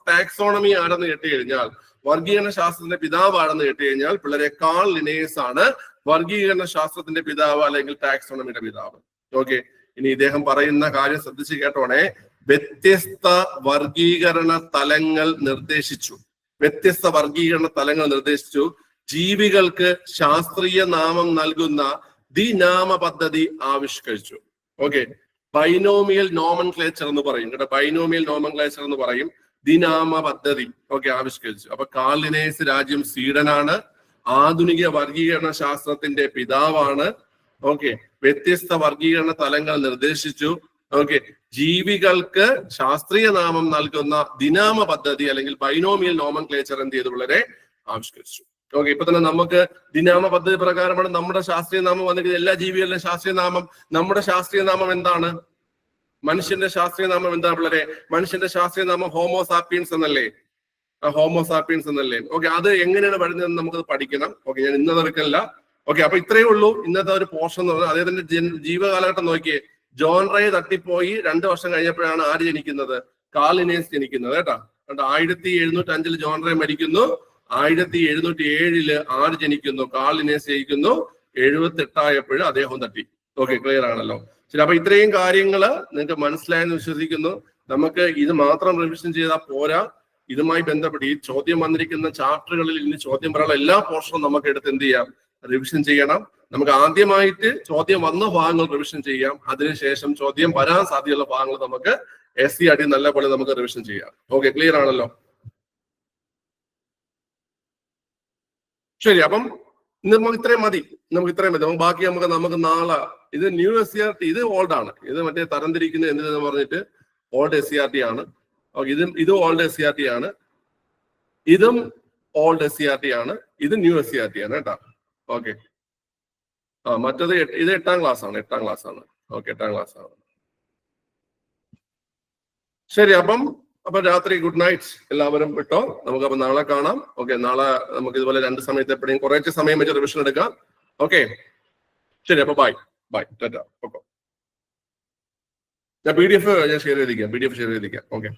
[SPEAKER 1] ടാക്സോണമി ആരെന്ന് കേട്ട് കഴിഞ്ഞാൽ, വർഗീകരണ ശാസ്ത്രത്തിന്റെ പിതാവ് ആണെന്ന് കേട്ട് കഴിഞ്ഞാൽ പിള്ളേരെ കാൾ ലിനേയസ് ആണ് വർഗീകരണ ശാസ്ത്രത്തിന്റെ പിതാവ്, അല്ലെങ്കിൽ ടാക്സോണമിയുടെ പിതാവ്. ഓക്കെ, ഇനി ഇദ്ദേഹം പറയുന്ന കാര്യം ശ്രദ്ധിച്ച് കേട്ടോണേ. വ്യത്യസ്ത വർഗീകരണ തലങ്ങൾ നിർദ്ദേശിച്ചു. ജീവികൾക്ക് ശാസ്ത്രീയ നാമം നൽകുന്ന ദ്വിനാമ പദ്ധതി ആവിഷ്കരിച്ചു. ഓക്കെ, ബൈനോമിയൽ നോമൻക്ലേച്ചർ എന്ന് പറയും കേട്ടോ, ബൈനോമിയൽ നോമൻക്ലേച്ചർ എന്ന് പറയും, ദ്വിനാമ പദ്ധതി ഓക്കെ ആവിഷ്കരിച്ചു. അപ്പൊ കാർൽ ലിനേയസ് രാജ്യം സ്വീഡനാണ്, ആധുനിക വർഗീകരണ ശാസ്ത്രത്തിന്റെ പിതാവാണ്. ഓക്കെ, വ്യത്യസ്ത വർഗീകരണ തലങ്ങൾ നിർദ്ദേശിച്ചു. ഓക്കെ, ജീവികൾക്ക് ശാസ്ത്രീയ നാമം നൽകുന്ന ദ്വിനാമ പദ്ധതി അല്ലെങ്കിൽ ബൈനോമിയൽ നോമൻക്ലേച്ചർ എന്ത് ചെയ്തു വളരെ ആവിഷ്കരിച്ചു. ഓക്കെ, ഇപ്പൊ തന്നെ നമുക്ക് ദ്വിനാമ പദ്ധതി പ്രകാരമാണ് നമ്മുടെ ശാസ്ത്രീയ നാമം വന്നിരിക്കുന്നത്. എല്ലാ ജീവികളുടെ ശാസ്ത്രീയ നാമം, നമ്മുടെ ശാസ്ത്രീയ നാമം എന്താണ്? മനുഷ്യന്റെ ശാസ്ത്രീയ നാമം എന്താ പിള്ളേരെ? മനുഷ്യന്റെ ശാസ്ത്രീയ നാമം ഹോമോസാപ്പിയൻസ് എന്നല്ലേ? ഹോമോസാപ്പിയൻസ് എന്നല്ലേ? ഓക്കെ, അത് എങ്ങനെയാണ് വരുന്നതെന്ന് നമുക്കത് പഠിക്കണം. ഓക്കെ, ഞാൻ ഇന്നത് എടുക്കല്ല. ഓക്കെ, അപ്പൊ ഇത്രയേ ഉള്ളൂ ഇന്നത്തെ ഒരു പോർഷൻ എന്ന് പറഞ്ഞാൽ. അദ്ദേഹത്തിന്റെ ജീവകാലഘട്ടം നോക്കിയേ, ജോൺ റേ തട്ടിപ്പോയി 2 വർഷം കഴിഞ്ഞപ്പോഴാണ് ആര് ജനിക്കുന്നത്? കാർൽ ലിനേയസ് ജനിക്കുന്നത് കേട്ടോ. 1705 ജോൺ റേ മരിക്കുന്നു, 1707 ആര് ജനിക്കുന്നു? കാർൽ ലിനേയസ് ജനിക്കുന്നു. 78 അദ്ദേഹം തട്ടി. ഓക്കെ, ക്ലിയർ ആണല്ലോ? ശരി, അപ്പൊ ഇത്രയും കാര്യങ്ങള് നിങ്ങൾക്ക് മനസ്സിലായെന്ന് വിശ്വസിക്കുന്നു. നമുക്ക് ഇത് മാത്രം റിവിഷൻ ചെയ്താൽ പോരാ, ഇതുമായി ബന്ധപ്പെട്ട് ഈ ചോദ്യം വന്നിരിക്കുന്ന ചാപ്റ്ററുകളിൽ ഇനി ചോദ്യം പറയാനുള്ള എല്ലാ പോർഷനും നമുക്ക് എടുത്ത് എന്ത് ചെയ്യാം? റിവിഷൻ ചെയ്യണം. നമുക്ക് ആദ്യമായിട്ട് ചോദ്യം വന്ന ഭാഗങ്ങൾ റിവിഷൻ ചെയ്യാം, അതിനുശേഷം ചോദ്യം വരാൻ സാധ്യതയുള്ള ഭാഗങ്ങൾ നമുക്ക് SCRT നല്ലപോലെ നമുക്ക് റിവിഷൻ ചെയ്യാം. ഓക്കെ, ക്ലിയർ ആണല്ലോ? ശരി, അപ്പം ഇന്ന് നമുക്ക് ഇത്രയും മതി. ബാക്കി നമുക്ക് നാളെ ഇത് ന്യൂ SCRT, ഇത് ഓൾഡ് ആണ്. ഇത് മറ്റേ തരംതിരിക്കുന്ന എന്തെന്ന് പറഞ്ഞിട്ട് ഓൾഡ് SCRT ആണ്. ഓക്കെ, ഇത് ഓൾഡ് SCRT ആണ്, ഇതും ഓൾഡ് SCRT ആണ്, ഇത് ന്യൂ SCRT ആണ് കേട്ടോ. ഓക്കെ, മറ്റത് ഇത് 8ാം ക്ലാസ് ആണ്. ഓക്കെ, 8ാം ക്ലാസ് ആണ്. ശരി, അപ്പൊ രാത്രി ഗുഡ് നൈറ്റ് എല്ലാവരും വിട്ടോ. നമുക്കപ്പൊ നാളെ കാണാം. ഓക്കെ, നാളെ നമുക്ക് ഇതുപോലെ 2 സമയത്ത് എപ്പോഴും കുറച്ച് സമയം വെച്ച് റിവിഷൻ എടുക്കാം. ഓക്കെ, ശരി, അപ്പൊ ബൈ ടാറ്റ. ഞാൻ PDF ഷെയർ ചെയ്തിരിക്കാം. ഓക്കെ.